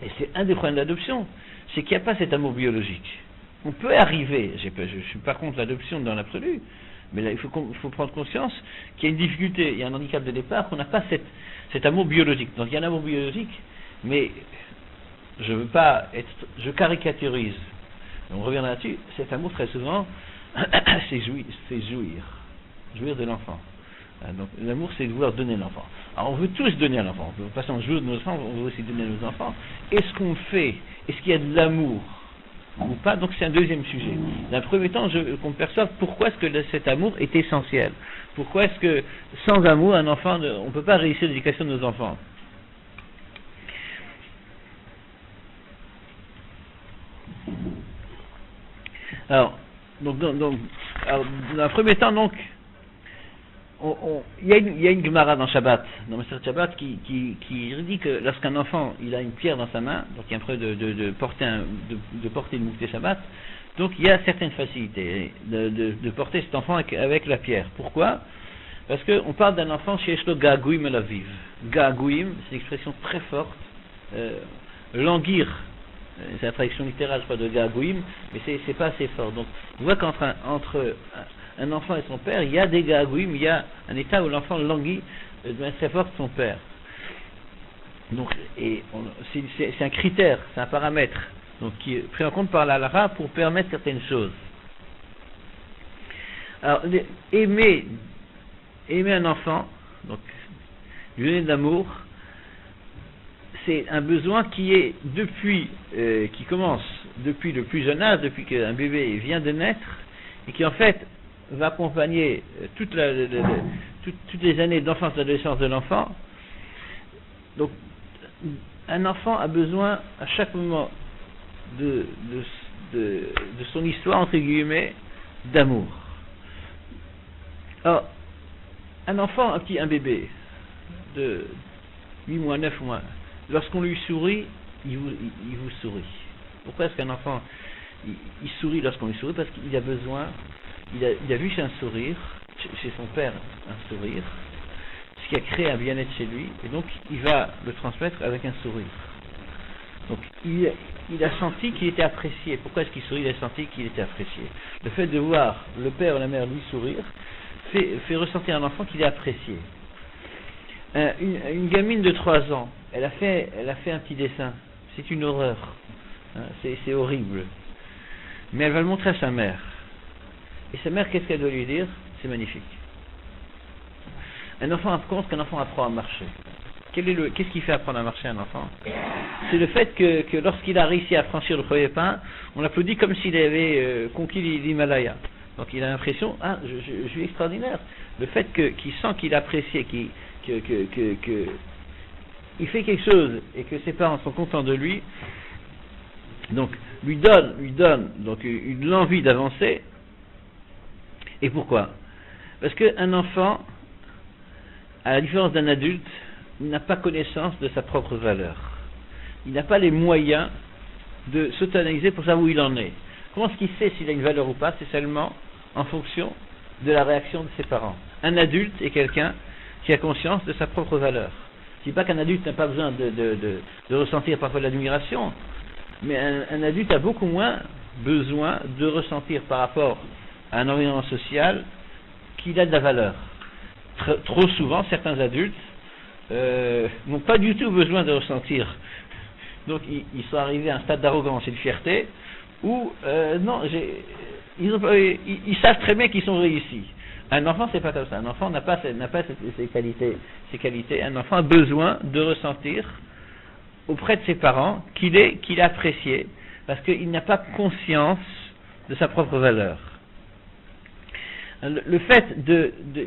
Et c'est un des problèmes de l'adoption, c'est qu'il n'y a pas cet amour biologique. On peut arriver, je ne suis pas contre l'adoption dans l'absolu, Mais là, il faut prendre conscience qu'il y a une difficulté, il y a un handicap de départ, qu'on n'a pas cet amour biologique. Donc il y a un amour biologique, mais je caricaturise. On revient là-dessus, cet amour très souvent, c'est jouir de l'enfant. Donc l'amour, c'est de vouloir donner l'enfant. Alors on veut tous donner à l'enfant, on veut pas seulement jouir de nos enfants, on veut aussi donner à nos enfants. Est-ce qu'on fait, est-ce qu'il y a de l'amour ou pas? Donc c'est un deuxième sujet. Dans un premier temps, qu'on perçoive pourquoi est-ce que cet amour est essentiel. Pourquoi est-ce que sans amour, un enfant, on ne peut pas réussir l'éducation de nos enfants. Alors, dans un premier temps, donc, il y a une Gemara dans Shabbat, dans Maseret Shabbat, qui dit que lorsqu'un enfant il a une pierre dans sa main, donc il y a un problème de porter le Moukté Shabbat, donc il y a certaines facilités de porter cet enfant avec la pierre. Pourquoi? Parce qu'on parle d'un enfant chez Eshlo Ga'agouim el Aviv. Ga'agouim, c'est une expression très forte, languir. C'est la traduction littérale, je crois, de Ga'agouim, mais c'est pas assez fort. Donc, on voit qu'entre un enfant et son père, il y a des Ga'agouim, il y a un état où l'enfant languit de manière très forte son père. Donc, c'est un critère, c'est un paramètre, donc qui est pris en compte par la halakha pour permettre certaines choses. Alors, aimer un enfant, donc lui donner de l'amour, c'est un besoin qui commence depuis le plus jeune âge, depuis qu'un bébé vient de naître, et qui en fait va accompagner toutes les années d'enfance et d'adolescence de l'enfant. Donc, un enfant a besoin à chaque moment de son histoire, entre guillemets, d'amour. Alors, un bébé de 8 mois, 9 mois, lorsqu'on lui sourit, il vous sourit. Pourquoi est-ce qu'un enfant il sourit lorsqu'on lui sourit? Parce qu'il a besoin, il a vu chez un sourire, chez son père un sourire, ce qui a créé un bien-être chez lui, et donc il va le transmettre avec un sourire. Donc il a senti qu'il était apprécié. Pourquoi est-ce qu'il sourit? Il a senti qu'il était apprécié. Le fait de voir le père ou la mère lui sourire fait ressentir à l'enfant qu'il est apprécié. Une gamine de 3 ans, elle a fait un petit dessin. C'est une horreur. C'est horrible. Mais elle va le montrer à sa mère. Et sa mère, qu'est-ce qu'elle doit lui dire? C'est magnifique. Un enfant apprend à marcher. Qu'est-ce qui fait apprendre à marcher un enfant? C'est le fait que lorsqu'il a réussi à franchir le premier pas, on l'applaudit comme s'il avait conquis l'Himalaya. Donc il a l'impression, je suis extraordinaire. Le fait qu'il sent qu'il est apprécié, qu'il fait quelque chose et que ses parents sont contents de lui, donc lui donne donc l'envie d'avancer. Et pourquoi? Parce qu'un enfant, à la différence d'un adulte, n'a pas connaissance de sa propre valeur. Il n'a pas les moyens de s'auto-analyser pour savoir où il en est. Comment est-ce qu'il sait s'il a une valeur ou pas? C'est seulement en fonction de la réaction de ses parents. Un adulte est quelqu'un qui a conscience de sa propre valeur. Je ne dis pas qu'un adulte n'a pas besoin de ressentir parfois de l'admiration, mais un adulte a beaucoup moins besoin de ressentir par rapport à un environnement social qu'il a de la valeur. Trop souvent, certains adultes n'ont pas du tout besoin de ressentir. Donc ils sont arrivés à un stade d'arrogance et de fierté où ils savent très bien qu'ils sont réussis. Un enfant, c'est pas comme ça. Un enfant n'a pas ces qualités. Un enfant a besoin de ressentir auprès de ses parents qu'il est apprécié, parce qu'il n'a pas conscience de sa propre valeur. Le fait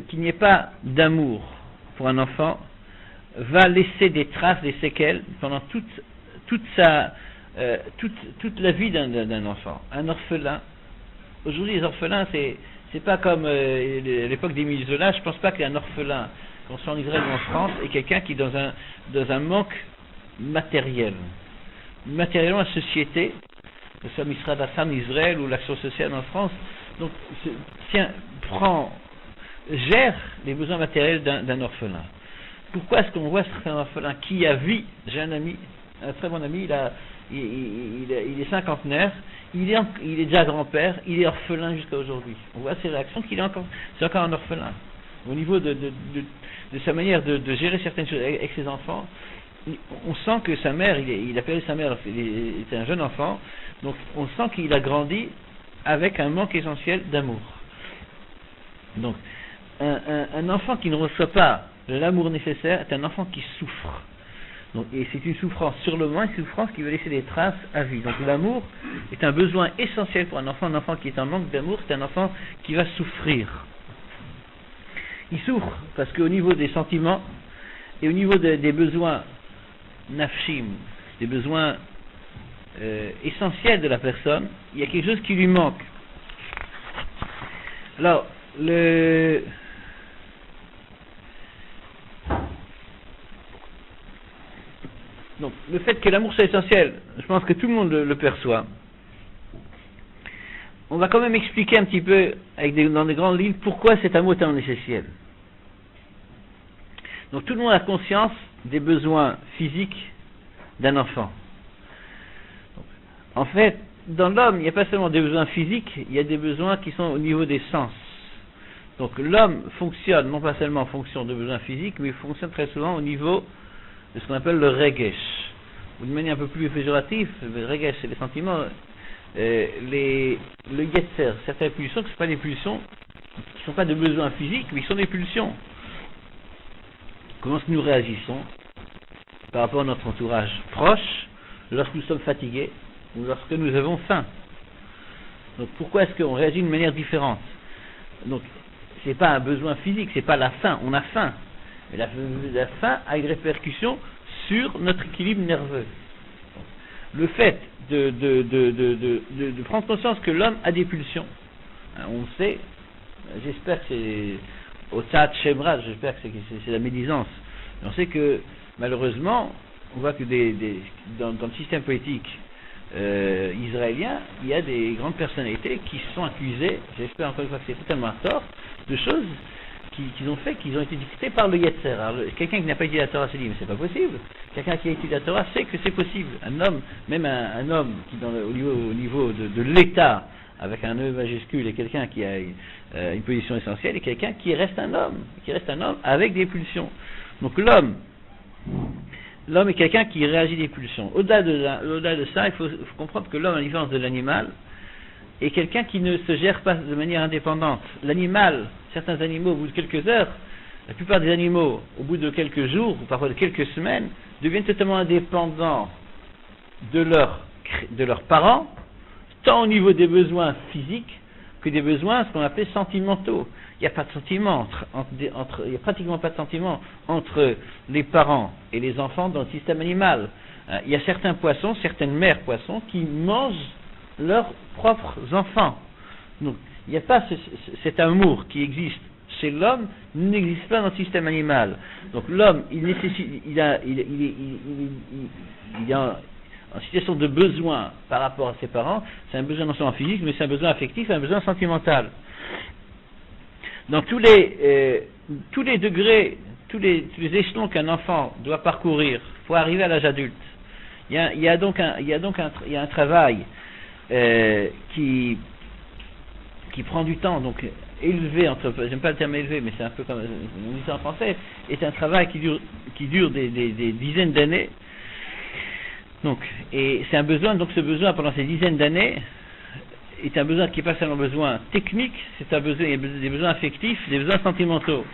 qu'il n'y ait pas d'amour pour un enfant va laisser des traces, des séquelles pendant toute la vie d'un enfant. Un orphelin, aujourd'hui les orphelins, c'est pas comme l'époque d'Émile Zola. Je pense pas qu'un orphelin, qu'on soit en Israël ou en France, est quelqu'un qui est dans un manque matériel. Matériellement, la société, que ce soit Misrad Hassam Israël ou l'action sociale en France, donc gère les besoins matériels d'un orphelin. Pourquoi est-ce qu'on voit certains orphelins qui a vie? J'ai un ami, un très bon ami, il est cinquantenaire, il est déjà grand-père, il est orphelin jusqu'à aujourd'hui. On voit ses réactions c'est encore un orphelin. Au niveau de sa manière de gérer certaines choses avec ses enfants, on sent que sa mère, il a perdu sa mère, il était un jeune enfant, donc on sent qu'il a grandi avec un manque essentiel d'amour. Donc, un enfant qui ne reçoit pas l'amour nécessaire est un enfant qui souffre. Donc, et c'est une souffrance sur le moment, une souffrance qui va laisser des traces à vie. Donc l'amour est un besoin essentiel pour un enfant qui est en manque d'amour, c'est un enfant qui va souffrir. Il souffre parce qu'au niveau des sentiments et au niveau des besoins nafshim, des besoins essentiels de la personne, il y a quelque chose qui lui manque. Alors, donc, le fait que l'amour soit essentiel, je pense que tout le monde le perçoit. On va quand même expliquer un petit peu, dans des grandes lignes, pourquoi cet amour est tellement essentiel. Donc, tout le monde a conscience des besoins physiques d'un enfant. Donc, en fait, dans l'homme, il n'y a pas seulement des besoins physiques, il y a des besoins qui sont au niveau des sens. Donc, l'homme fonctionne, non pas seulement en fonction de besoins physiques, mais il fonctionne très souvent au niveau de ce qu'on appelle le regesh, ou de manière un peu plus péjorative, le regesh, c'est les sentiments, le yetzer, certaines pulsions qui ne sont pas des pulsions, qui ne sont pas de besoins physiques, mais qui sont des pulsions. Comment est-ce que nous réagissons par rapport à notre entourage proche, lorsque nous sommes fatigués, ou lorsque nous avons faim? Donc pourquoi est-ce qu'on réagit d'une manière différente? Donc, c'est pas un besoin physique, c'est pas la faim, on a faim. Mais la faim a une répercussion sur notre équilibre nerveux. Le fait de prendre conscience que l'homme a des pulsions, on sait, j'espère que c'est au Tzad Shemra, j'espère que c'est la médisance. On sait que malheureusement, on voit que dans le système politique israélien, il y a des grandes personnalités qui sont accusées, j'espère encore une fois que c'est totalement à tort, de choses qu'ils ont fait, qu'ils ont été dictés par le Yetzer. Alors, quelqu'un qui n'a pas étudié la Torah se dit, mais c'est pas possible. Quelqu'un qui a étudié la Torah sait que c'est possible. Un homme, même un homme qui au niveau de l'État, avec un E majuscule, et quelqu'un qui a une position essentielle, et quelqu'un qui reste un homme avec des pulsions. Donc l'homme est quelqu'un qui réagit des pulsions. Au-delà de ça, il faut comprendre que l'homme, à la différence de l'animal, est quelqu'un qui ne se gère pas de manière indépendante. L'animal, certains animaux, au bout de quelques heures, la plupart des animaux, au bout de quelques jours, ou parfois de quelques semaines, deviennent totalement indépendants de leurs parents, tant au niveau des besoins physiques que des besoins, ce qu'on appelle sentimentaux. Il n'y a pas de sentiment il n'y a pratiquement pas de sentiment entre les parents et les enfants dans le système animal. Il y a certains poissons, certaines mères poissons, qui mangent leurs propres enfants. Donc, il n'y a pas cet amour qui existe chez l'homme, n'existe pas dans le système animal. Donc, l'homme, il est en situation de besoin par rapport à ses parents. C'est un besoin non seulement physique, mais c'est un besoin affectif, un besoin sentimental. Dans tous les degrés, tous les échelons qu'un enfant doit parcourir pour arriver à l'âge adulte, il y a un travail qui prend du temps, donc élevé, j'aime pas le terme élevé, mais c'est un peu comme on dit ça en français, est un travail qui dure des dizaines d'années. Donc, et c'est un besoin, donc ce besoin pendant ces dizaines d'années est un besoin qui n'est pas seulement un besoin technique, c'est un besoin, il y a des besoins affectifs, des besoins sentimentaux.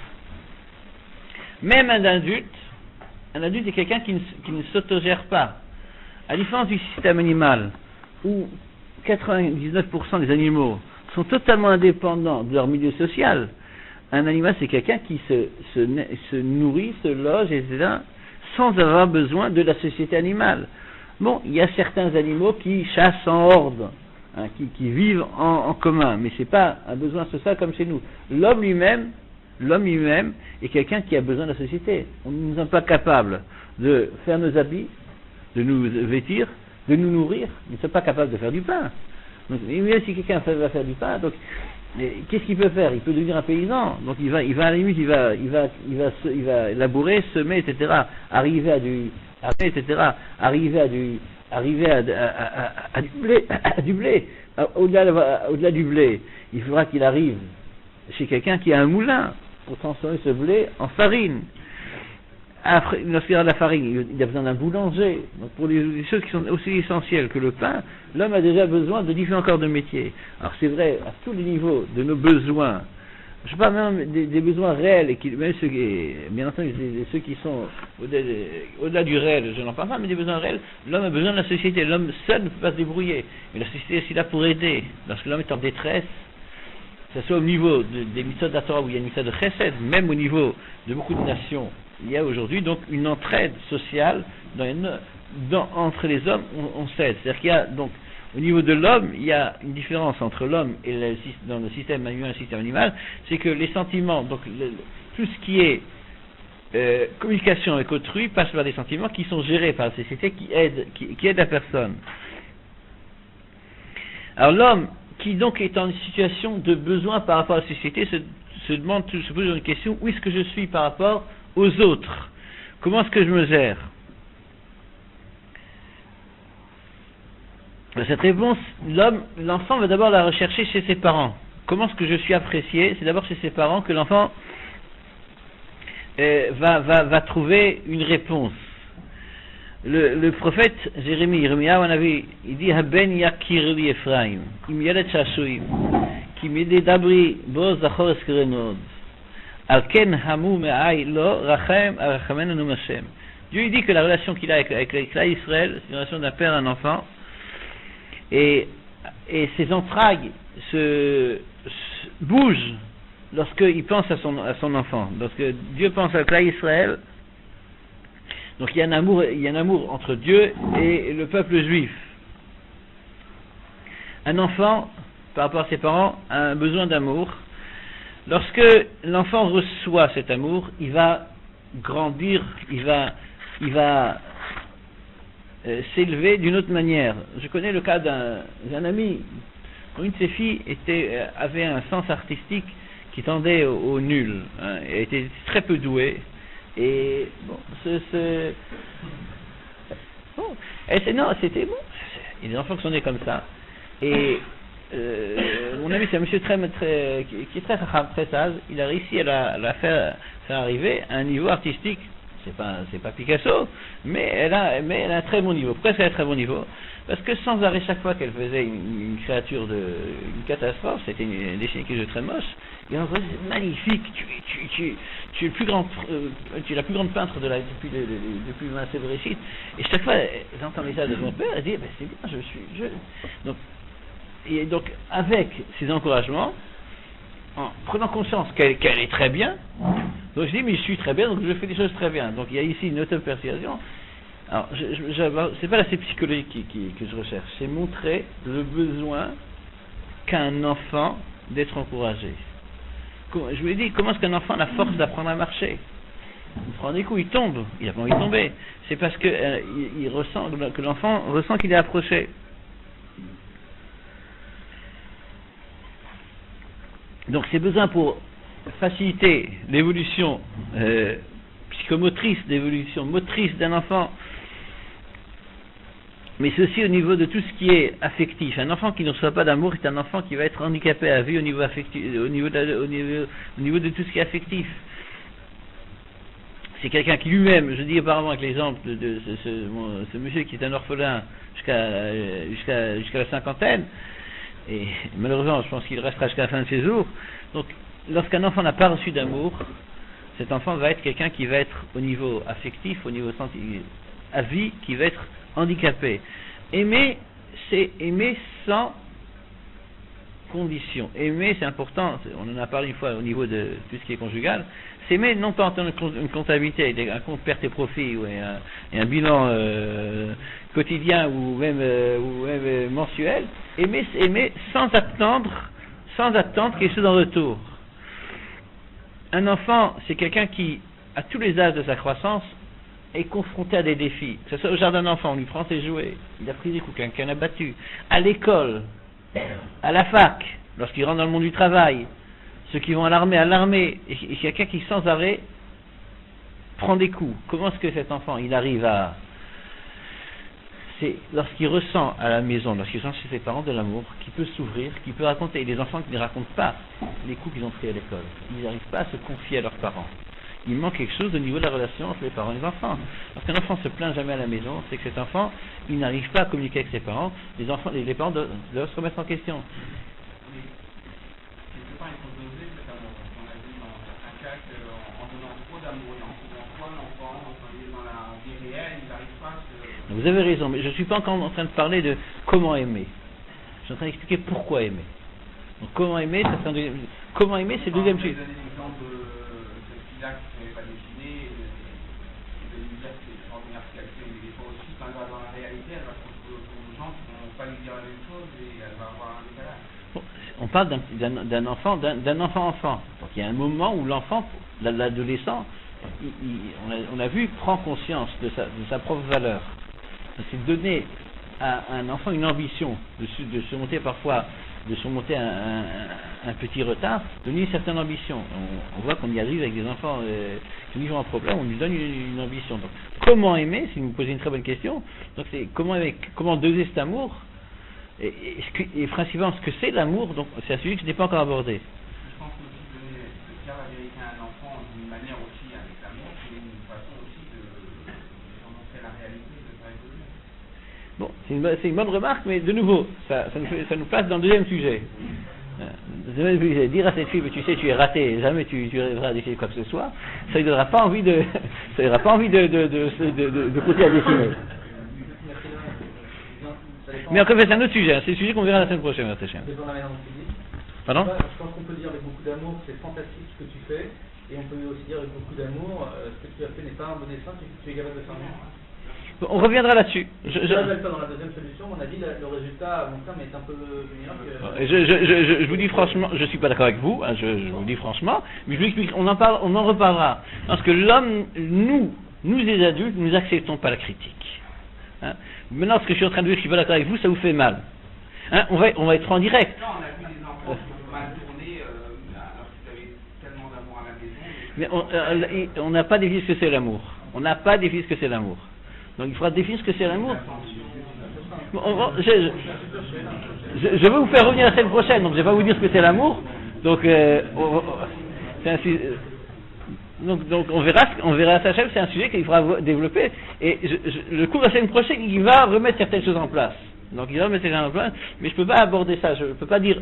Même un adulte est quelqu'un qui ne s'autogère pas. À la différence du système animal, où 99% des animaux sont totalement indépendants de leur milieu social, un animal c'est quelqu'un qui se nourrit, se loge, etc., sans avoir besoin de la société animale. Bon, il y a certains animaux qui chassent en horde, qui vivent en commun, mais c'est pas un besoin social comme chez nous. L'homme lui-même est quelqu'un qui a besoin de la société. Nous ne sommes pas capables de faire nos habits, de nous vêtir, de nous nourrir. Nous ne sommes pas capables de faire du pain. Donc, même si quelqu'un va faire du pain, donc qu'est-ce qu'il peut faire? Il peut devenir un paysan. Donc il va à la limite, il va labourer, semer, etc. Arriver à arriver du blé, au-delà du blé, il faudra qu'il arrive chez quelqu'un qui a un moulin pour transformer ce blé en farine. Après, lorsqu'il y a de la farine, il a besoin d'un boulanger. Donc pour les choses qui sont aussi essentielles que le pain, l'homme a déjà besoin de différents corps de métier. Alors c'est vrai, à tous les niveaux de nos besoins, je parle même des besoins réels, et même ceux qui, bien entendu, ceux qui sont au-delà du réel, je n'en parle pas, mais des besoins réels, l'homme a besoin de la société. L'homme seul ne peut pas se débrouiller, mais la société est aussi là pour aider. Lorsque l'homme est en détresse, que ce soit au niveau des mitzvot de la Torah où il y a une mitzvah de chesed, même au niveau de beaucoup de nations, il y a aujourd'hui donc une entraide sociale entre les hommes, on s'aide. C'est-à-dire qu'il y a donc au niveau de l'homme, il y a une différence entre l'homme et dans le système humain et le système animal, c'est que les sentiments, donc tout ce qui est communication avec autrui passe par des sentiments qui sont gérés par la société, qui aident la personne. Alors l'homme qui donc est en situation de besoin par rapport à la société se pose une question: où est-ce que je suis par rapport aux autres? Comment est-ce que je me gère? Cette réponse, l'enfant va d'abord la rechercher chez ses parents. Comment est-ce que je suis apprécié? C'est d'abord chez ses parents que l'enfant va trouver une réponse. Le prophète Yirmiyahu, il dit: Haben yakir li Ephraim, im yelet shashuim, ki midabri bo zachor eskerenod, al ken hamu me'ai lo rachem arachamenu Hashem. Dieu il dit que la relation qu'il a avec Israël, c'est une relation d'un père à un enfant, et ses entrailles bougent lorsqu'il pense à son enfant. Lorsque Dieu pense à Israël, donc il y a un amour entre Dieu et le peuple juif. Un enfant, par rapport à ses parents, a un besoin d'amour. Lorsque l'enfant reçoit cet amour, il va grandir, il va s'élever d'une autre manière. Je connais le cas d'un ami dont une de ses filles avait un sens artistique qui tendait au nul, hein, elle était très peu douée. Et bon, c'était bon. Il y a des enfants qui sont nés comme ça. Et mon ami, c'est un monsieur qui est très racham, très sage. Il a réussi à la faire arriver à un niveau artistique. C'est pas Picasso, mais elle a un très bon niveau. Pourquoi c'est un très bon niveau? Parce que sans arrêt, chaque fois qu'elle faisait une créature une catastrophe, c'était dessiné quelque chose de très moche. Et on se dit: c'est magnifique, tu es le plus grand, tu es la plus grande peintre depuis le Bereshit. Et chaque fois, j'entends les ça de mon père, elle dit: ben c'est bien, donc avec ces encouragements, en prenant conscience qu'elle est très bien, donc je dis: mais je suis très bien, donc je fais des choses très bien. Donc il y a ici une auto-persuasion. Alors, c'est pas l'aspect psychologique que je recherche, c'est montrer le besoin qu'a un enfant d'être encouragé. Je vous ai dit, comment est-ce qu'un enfant a la force d'apprendre à marcher? Il prend des coups, il tombe, il n'a pas envie de tomber. C'est parce que que l'enfant ressent qu'il est approché. Donc ces besoins pour faciliter l'évolution psychomotrice, l'évolution motrice d'un enfant, mais c'est aussi au niveau de tout ce qui est affectif. Un enfant qui ne reçoit pas d'amour est un enfant qui va être handicapé à vie au niveau affectif, au niveau de tout ce qui est affectif. C'est quelqu'un qui lui-même, je dis auparavant avec l'exemple de ce monsieur qui est un orphelin jusqu'à la cinquantaine, et malheureusement je pense qu'il restera jusqu'à la fin de ses jours. Donc lorsqu'un enfant n'a pas reçu d'amour, cet enfant va être quelqu'un qui va être au niveau affectif, au niveau à vie, qui va être handicapé. Aimer, c'est aimer sans condition. Aimer, c'est important, on en a parlé une fois au niveau de tout ce qui est conjugal. C'est aimer non pas en tant qu'une comptabilité, un compte perte et profit, ou un bilan quotidien ou même mensuel. Aimer, c'est aimer sans attendre quelque chose en retour. Un enfant, c'est quelqu'un qui, à tous les âges de sa croissance, est confronté à des défis. Que ce soit au jardin d'enfant, on lui prend ses jouets, il a pris des coups, quelqu'un l'a battu. À l'école, à la fac, lorsqu'il rentre dans le monde du travail, ceux qui vont à l'armée, et quelqu'un qui sans arrêt prend des coups. Comment est-ce que cet enfant, il arrive à c'est lorsqu'il ressent à la maison, lorsqu'il ressent chez ses parents de l'amour, qu'il peut s'ouvrir, qu'il peut raconter. Et les enfants qui ne racontent pas les coups qu'ils ont pris à l'école, ils n'arrivent pas à se confier à leurs parents. Il manque quelque chose au niveau de la relation entre les parents et les enfants. Lorsqu'un enfant se plaint jamais à la maison, c'est que cet enfant, il n'arrive pas à communiquer avec ses parents. Les parents doivent se remettre en question. Quelque part, il faut doser cet amour. On a vu dans certains cas qu'en donnant trop d'amour et en faisant trop à l'enfant, quand il est dans la vie réelle, il n'arrive pas à se... Vous avez raison, mais je ne suis pas encore en train de parler de comment aimer. Je suis en train d'expliquer pourquoi aimer. Donc comment aimer, comment aimer, c'est le deuxième sujet. L'exemple de celui-là qui ne savait pas dessiner, de lui dire que c'est extraordinaire ce qu'elle fait, mais des fois aussi, quand elle va dans la réalité, elle va se retrouver autour de gens qui ne vont pas lui dire la même chose et elle va avoir un décalage. Bon, on parle d'un enfant, d'un enfant-enfant. Donc il y a un moment où l'enfant, l'adolescent, on a vu, prend conscience de sa propre valeur. C'est donner à un enfant une ambition de surmonter parfois, un petit retard, donner une certaine ambition. On voit qu'on y arrive avec des enfants qui vivent un problème, on lui donne une ambition. Donc, comment aimer, si vous me posez une très bonne question, donc c'est comment doser cet amour, et principalement ce que c'est l'amour, donc c'est un sujet que je n'ai pas encore abordé. Je pense que aussi donner, de dire la vérité à un enfant d'une manière aussi avec l'amour, c'est une façon aussi de montrer la réalité, de faire évoluer. Bon, c'est une bonne remarque, mais de nouveau, ça nous place dans le deuxième sujet. Dire à cette fille, mais tu sais, tu es raté, jamais tu arriveras à décider quoi que ce soit, ça lui donnera pas envie de continuer à dessiner. Mais encore c'est un autre sujet, c'est le sujet qu'on verra la semaine prochaine. Pardon? Je pense qu'on peut dire avec beaucoup d'amour, c'est fantastique ce que tu fais, et on peut aussi dire avec beaucoup d'amour, ce que tu as fait n'est pas un bon dessin, tu es capable de faire mieux. On reviendra là-dessus. Dans la deuxième solution, on a dit le résultat à long terme est un peu meilleur que... Je vous dis franchement, je ne suis pas d'accord avec vous, je vous dis franchement, mais je vous explique, on en reparlera. Parce que l'homme, nous les adultes, nous n'acceptons pas la critique. Hein? Maintenant, ce que je suis en train de dire, je ne suis pas d'accord avec vous, ça vous fait mal. Hein? On va être en direct. Non, on a vu des enfants qui ont mal tourné alors qu'ils avaient tellement d'amour à la maison. Mais on n'a pas défini ce que c'est l'amour. On n'a pas défini ce que c'est l'amour. Donc il faudra définir ce que c'est l'amour. Je vais vous faire revenir la semaine prochaine, donc je ne vais pas vous dire ce que c'est l'amour. Donc, donc on verra ça, c'est un sujet qu'il faudra développer. Et le cours de la semaine prochaine, il va remettre certaines choses en place. Donc il va remettre certaines choses en place, mais je ne peux pas aborder ça. Je ne peux pas dire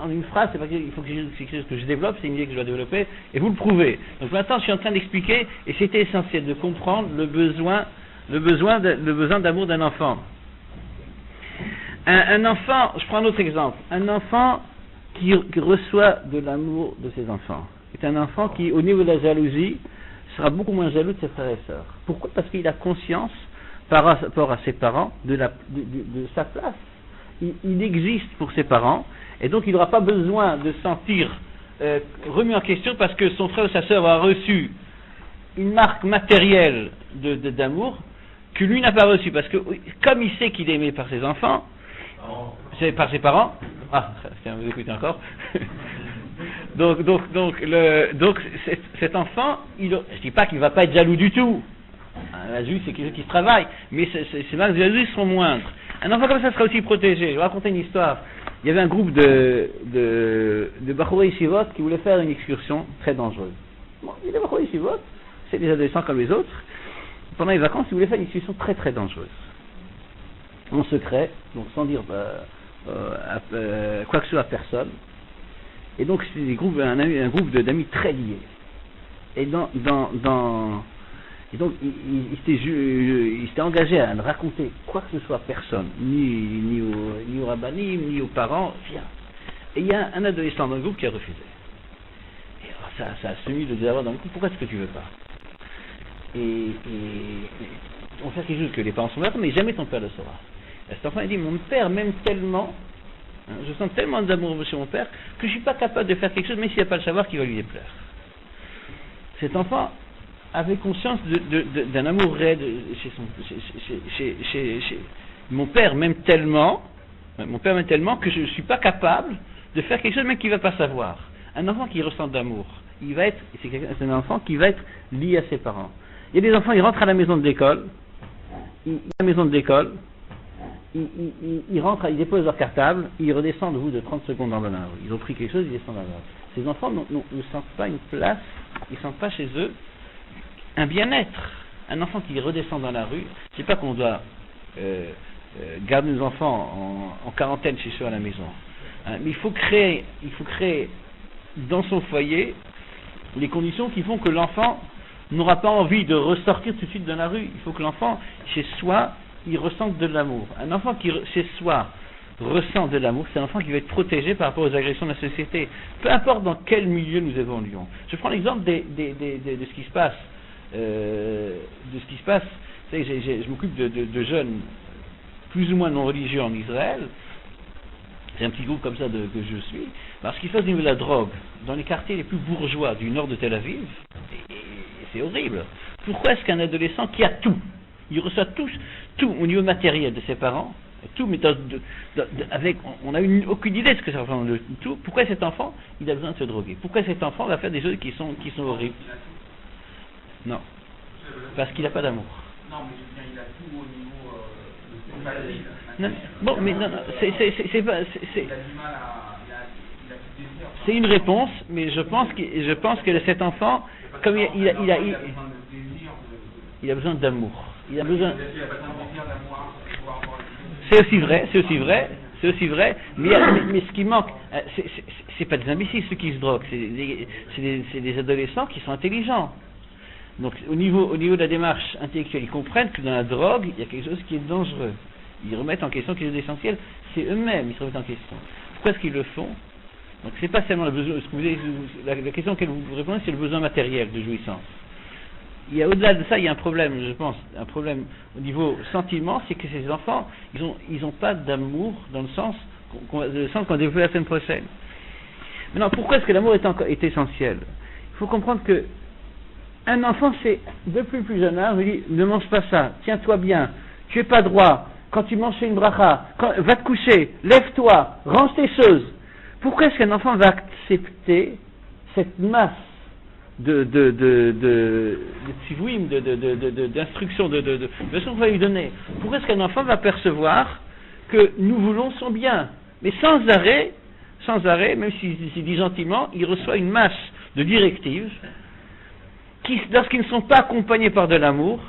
en une phrase, c'est pas qu'il faut que c'est quelque chose que je développe, c'est une idée que je dois développer, et vous le prouvez. Donc maintenant, je suis en train d'expliquer, et c'était essentiel de comprendre le besoin d'amour d'un enfant. Un enfant, je prends un autre exemple, un enfant qui reçoit de l'amour de ses enfants est un enfant qui, au niveau de la jalousie, sera beaucoup moins jaloux de ses frères et sœurs. Pourquoi? Parce qu'il a conscience, par rapport à ses parents, de sa place. Il existe pour ses parents, et donc il n'aura pas besoin de se sentir remis en question parce que son frère ou sa sœur a reçu une marque matérielle d'amour que lui n'a pas reçu, parce que comme il sait qu'il est aimé par ses enfants, par ses parents, tiens, vous écoutez encore. donc cet enfant, je ne dis pas qu'il ne va pas être jaloux du tout. La jalousie, c'est quelque chose qui se travaille, mais ces marques de jalousie seront moindres. Un enfant comme ça sera aussi protégé. Je vais raconter une histoire. Il y avait un groupe de Bachourei Yeshivot qui voulait faire une excursion très dangereuse. Bon, il est Bachourei Yeshivot, c'est des adolescents comme les autres. Pendant les vacances, ils voulaient faire une excursion très très dangereuse. En secret, donc sans dire quoi que ce soit à personne. Et donc c'était un groupe d'amis très liés. Et donc il s'était engagé à ne raconter quoi que ce soit à personne, ni au rabbanim, ni aux parents, rien. Et il y a un adolescent dans le groupe qui a refusé. Et alors ça a semé le désarroi dans le groupe. Pourquoi est-ce que tu veux pas? Et on fait quelque chose que les parents sont là, mais jamais ton père le saura. Et cet enfant a dit, mon père m'aime tellement, je sens tellement d'amour chez mon père, que je ne suis pas capable de faire quelque chose, même s'il n'a pas le savoir, qui va lui déplaire. Cet enfant avait conscience d'un amour réel chez mon père m'aime tellement que je ne suis pas capable de faire quelque chose même qu'il ne va pas savoir. Un enfant qui ressent d'amour, c'est un enfant qui va être lié à ses parents. Il y a des enfants, ils rentrent à la maison de l'école, ils rentrent, ils déposent leur cartable, ils redescendent au bout de 30 secondes dans le bain. Ils ont pris quelque chose, ils descendent dans le bain. Ces enfants ne sentent pas une place, ils ne sentent pas chez eux un bien-être. Un enfant qui redescend dans la rue, c'est pas qu'on doit garder nos enfants en quarantaine chez soi à la maison. Hein, mais il faut créer dans son foyer les conditions qui font que l'enfant n'aura pas envie de ressortir tout de suite dans la rue. Il faut que l'enfant, chez soi, il ressente de l'amour. Un enfant qui, chez soi, ressent de l'amour, c'est un enfant qui va être protégé par rapport aux agressions de la société. Peu importe dans quel milieu nous évoluons. Je prends l'exemple de ce qui se passe. Vous savez, je m'occupe de jeunes plus ou moins non religieux en Israël. C'est un petit groupe comme ça que je suis. Parce qu'il se passe au niveau de la drogue, dans les quartiers les plus bourgeois du nord de Tel Aviv, et c'est horrible. Pourquoi est-ce qu'un adolescent qui a tout, il reçoit tout au niveau matériel de ses parents, tout, mais on n'a aucune idée de ce que ça représente le tout. Pourquoi cet enfant, il a besoin de se droguer? Pourquoi cet enfant va faire des choses qui sont horribles? Non, parce qu'il n'a pas d'amour. Non, mais je veux dire, il a tout au niveau non, bon, mais non, c'est pas. Il a du mal à. Il a plus de désir. C'est une réponse, mais je pense que cet enfant, comme il a besoin d'amour. Il a besoin. C'est aussi vrai. Mais ce qui manque, c'est pas des imbéciles ceux qui se droguent, c'est des adolescents qui sont intelligents. Donc au niveau de la démarche intellectuelle, ils comprennent que dans la drogue, il y a quelque chose qui est dangereux. Ils remettent en question quelque chose d'essentiel, c'est eux-mêmes, ils se remettent en question. Pourquoi est-ce qu'ils le font? Donc c'est pas seulement le besoin, la question auquel vous répondez, c'est le besoin matériel de jouissance. Il y a au-delà de ça, il y a un problème, je pense, un problème au niveau sentiment, c'est que ces enfants, ils ont pas d'amour dans le sens qu'on va développer la semaine prochaine. Maintenant, pourquoi est-ce que l'amour est essentiel? Il faut comprendre que un enfant, c'est depuis le plus jeune âge, on lui dit ne mange pas ça, tiens-toi bien, tu es pas droit, quand tu manges une bracha, va te coucher, lève-toi, range tes choses. Pourquoi est-ce qu'un enfant va accepter cette masse d'instructions, de ce qu'on va lui donner? Pourquoi est-ce qu'un enfant va percevoir que nous voulons son bien? Mais sans arrêt, même s'il dit gentiment, il reçoit une masse de directives qui, lorsqu'ils ne sont pas accompagnés par de l'amour,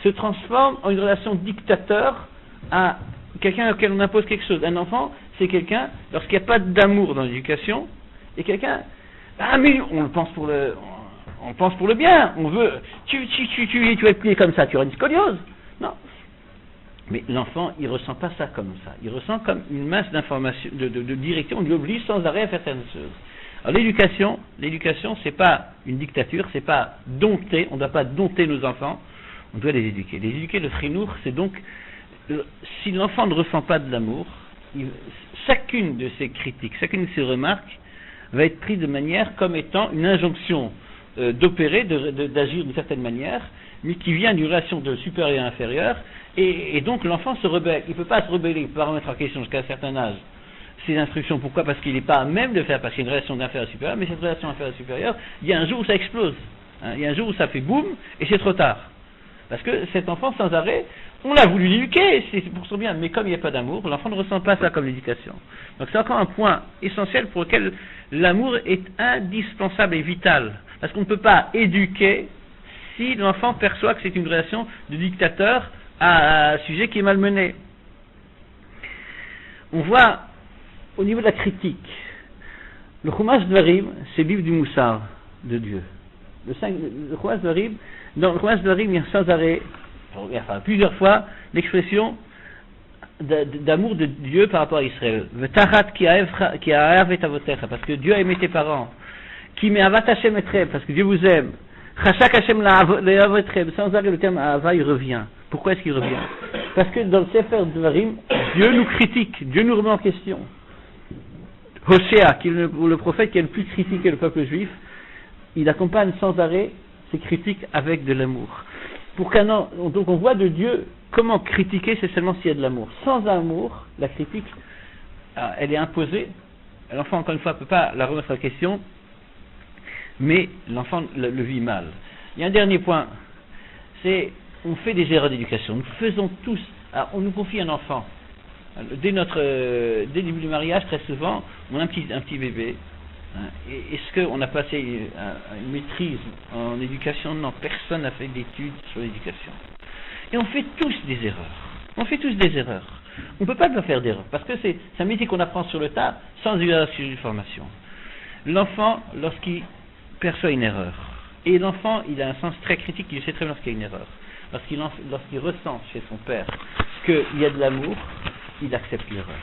se transforment en une relation dictateur à quelqu'un auquel on impose quelque chose. Un enfant, c'est quelqu'un, lorsqu'il n'y a pas d'amour dans l'éducation, et quelqu'un, mais on pense pour le bien, on veut, tu vas être plié comme ça, tu auras une scoliose. Non. Mais l'enfant, il ressent pas ça comme ça. Il ressent comme une masse d'informations, de direction, on lui oblige sans arrêt à faire certaines choses. Alors l'éducation, c'est pas une dictature, c'est pas dompter, on ne doit pas dompter nos enfants, on doit les éduquer. Les éduquer, le chinour, c'est donc, si l'enfant ne ressent pas de l'amour, chacune de ses critiques, chacune de ses remarques va être prise de manière comme étant une injonction d'opérer, d'agir d'une certaine manière, mais qui vient d'une relation de supérieur à inférieur, et donc l'enfant se rebelle. Il ne peut pas se rebeller, il ne peut pas remettre en question jusqu'à un certain âge ces instructions. Pourquoi? Parce qu'il n'est pas à même de le faire, parce qu'il y a une relation d'inférieur à supérieur, mais cette relation inférieur à supérieur, il y a un jour où ça explose. Il y a un jour où ça fait boum, et c'est trop tard. Parce que cet enfant, sans arrêt, on l'a voulu l'éduquer, c'est pour son bien, mais comme il n'y a pas d'amour, l'enfant ne ressent pas ça comme l'éducation. Donc c'est encore un point essentiel pour lequel l'amour est indispensable et vital. Parce qu'on ne peut pas éduquer si l'enfant perçoit que c'est une relation de dictateur à un sujet qui est malmené. On voit au niveau de la critique, le Chumash Dvarim, c'est le livre du Moussar de Dieu. Le Chumash Dvarim, dans le Chumash Dvarim, il y a sans arrêt, plusieurs fois, l'expression d'amour de Dieu par rapport à Israël. Parce que Dieu a aimé tes parents. Qui me'avat Hashem etrem, parce que Dieu vous aime. Chashak Hashem le'av etrem. Sans arrêt, le terme Ahava, il revient. Pourquoi est-ce qu'il revient? Parce que dans le Sefer Dvarim, Dieu nous critique, Dieu nous remet en question. Hoshea, qui est le prophète qui a le plus critiqué le peuple juif, il accompagne sans arrêt ses critiques avec de l'amour. Donc on voit de Dieu comment critiquer, c'est seulement s'il y a de l'amour. Sans amour, la critique, elle est imposée. L'enfant, encore une fois, ne peut pas la remettre en question, mais l'enfant le vit mal. Il y a un dernier point, c'est on fait des erreurs d'éducation. Nous faisons tous. Alors, on nous confie un enfant. Dès le début du mariage, très souvent, on a un petit bébé. Hein, et est-ce qu'on a passé une maîtrise en éducation? Non, personne n'a fait d'études sur l'éducation. Et on fait tous des erreurs. On ne peut pas ne pas faire d'erreurs, parce que c'est un métier qu'on apprend sur le tas, sans une formation. L'enfant, lorsqu'il perçoit une erreur, et l'enfant, il a un sens très critique, il sait très bien lorsqu'il y a une erreur. Lorsqu'il ressent chez son père qu'il y a de l'amour, il accepte l'erreur.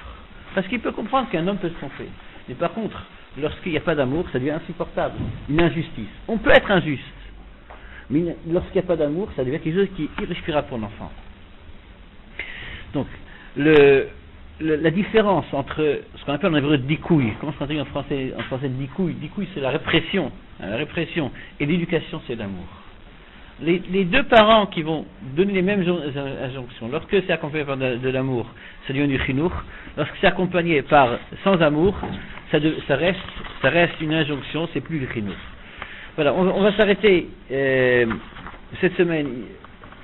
Parce qu'il peut comprendre qu'un homme peut se tromper. Mais par contre, lorsqu'il n'y a pas d'amour, ça devient insupportable. Une injustice. On peut être injuste. Mais lorsqu'il n'y a pas d'amour, ça devient quelque chose qui est irrespirable pour l'enfant. Donc, la différence entre ce qu'on appelle en hébreu dikouï, comment on dit en français dikouï? Dikouï, c'est la répression. La répression. Et l'éducation, c'est l'amour. Les deux parents qui vont donner les mêmes injonctions, lorsque c'est accompagné par de l'amour, ça devient du chinour. Lorsque c'est accompagné par sans amour, ça reste une injonction, c'est plus du chinour. Voilà, on va s'arrêter cette semaine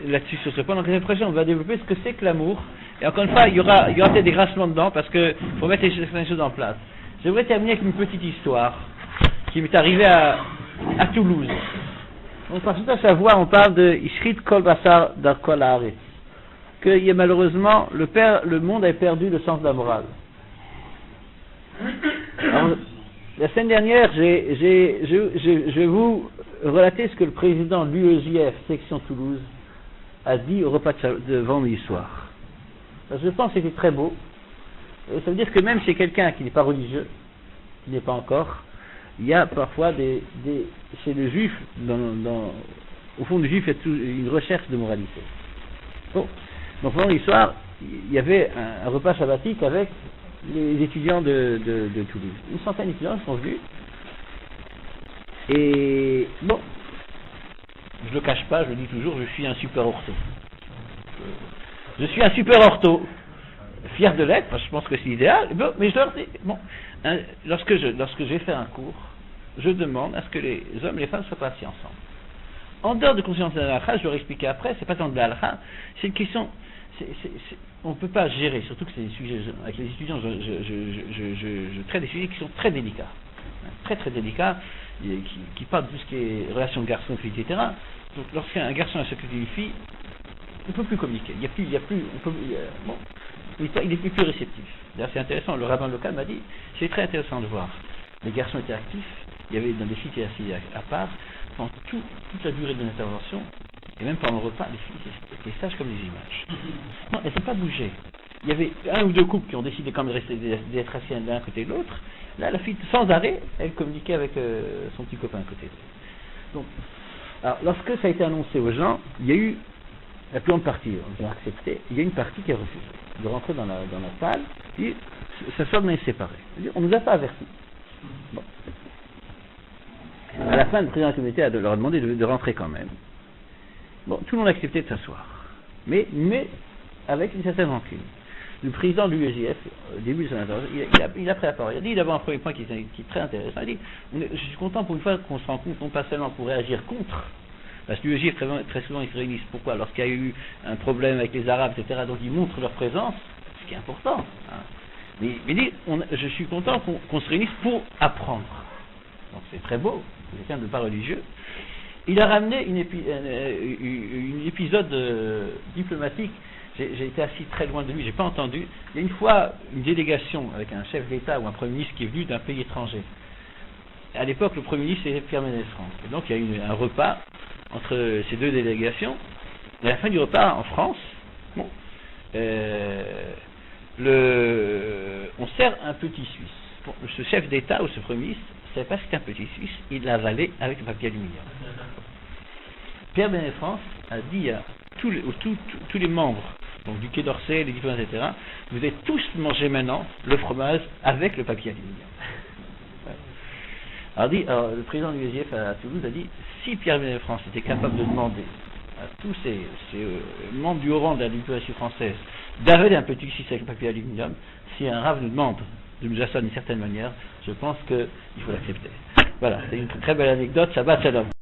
là-dessus sur ce point. Donc la semaine prochaine, on va développer ce que c'est que l'amour. Et encore une fois, il y aura peut-être des grassements dedans parce qu'il faut mettre certaines choses en place. J'aimerais terminer avec une petite histoire qui m'est arrivée à Toulouse. Donc, par toute la Savoie, on parle de Ishrit Kol Basar Dar Kol Haaretz, que malheureusement le monde a perdu le sens de la morale. Alors, la semaine dernière, je vais vous relater ce que le président de l'UEJF section Toulouse a dit au repas de vendredi soir. Parce que je pense que c'était très beau. Et ça veut dire que même chez quelqu'un qui n'est pas religieux, qui n'est pas encore, il y a parfois chez le juif, au fond du juif, il y a une recherche de moralité. Bon. Donc vendredi soir, il y avait un repas sabbatique avec les étudiants de Toulouse. Une centaine d'étudiants sont venus. Et bon, je ne le cache pas, je le dis toujours, je suis un super ortho. Je suis un super ortho. Fier de l'être, parce que je pense que c'est l'idéal. Bon, mais je leur dis, bon, lorsque j'ai fait un cours, je demande à ce que les hommes et les femmes soient pas assis ensemble. En dehors de conscience de la halakha, je leur expliquer après, c'est pas tant de la halakha, c'est une question, on ne peut pas gérer, surtout que c'est des sujets, avec les étudiants, je traite des sujets qui sont très délicats, très très délicats, qui parlent de tout ce qui est relation garçon-fille, etc. Donc lorsqu'un garçon a s'occuper d'une fille, on ne peut plus communiquer, il est plus réceptif. D'ailleurs c'est intéressant, le rabbin local m'a dit, c'est très intéressant de voir. Les garçons étaient actifs, il y avait dans des filles qui étaient assises à part, pendant toute la durée de l'intervention, et même pendant le repas, les filles étaient sages comme des images. Non, elles n'ont pas bougé. Il y avait un ou deux couples qui ont décidé quand même d'être assis l'un à côté de l'autre. Là, la fille, sans arrêt, elle communiquait avec son petit copain à côté d'elle. Donc, alors, lorsque ça a été annoncé aux gens, il y a eu la plus grande partie, ils ont accepté, il y a une partie qui a refusé de rentrer dans la salle, et s'asseoir dans les séparés. On ne nous a pas avertis. Bon. À la fin, le président de la communauté leur a demandé de rentrer quand même. Bon, tout le monde a accepté de s'asseoir, mais avec une certaine rancune. Le président de l'UEJF, au début de son intervention, il a pris la parole. Il a dit d'abord un premier point qui est très intéressant. Il a dit, je suis content pour une fois qu'on se rend compte, non pas seulement pour réagir contre, parce que l'UEJF très souvent ils se réunissent. Pourquoi? Lorsqu'il y a eu un problème avec les Arabes, etc., donc ils montrent leur présence, ce qui est important. Hein. Mais il dit, je suis content qu'on se réunisse pour apprendre. Donc c'est très beau, c'est quelqu'un de pas religieux. Il a ramené une épisode diplomatique. J'ai été assis très loin de lui, j'ai pas entendu. Il y a une fois une délégation avec un chef d'État ou un Premier ministre qui est venu d'un pays étranger. À l'époque, le Premier ministre était Pierre Ménès-France. Et donc il y a eu un repas entre ces deux délégations. Et à la fin du repas, en France, bon, on sert un petit Suisse. Bon, ce chef d'État ou ce Premier ministre ne savait pas que c'était un petit Suisse, il l'a avalé avec le papier aluminium. Pierre Ménès-France a dit à tous les membres donc du Quai d'Orsay, les diplomates, etc., vous allez tous manger maintenant le fromage avec le papier aluminium. Alors, le président de l'UEJF à Toulouse a dit, si Pierre Ménès-France était capable de demander à tous ces membres du haut rang de la diplomatie française d'avaler un petit Suisse avec le papier aluminium, si un rave nous demande de nous asseoir d'une certaine manière, je pense qu'il faut l'accepter. Voilà, c'est une très belle anecdote, Shabbat Shalom.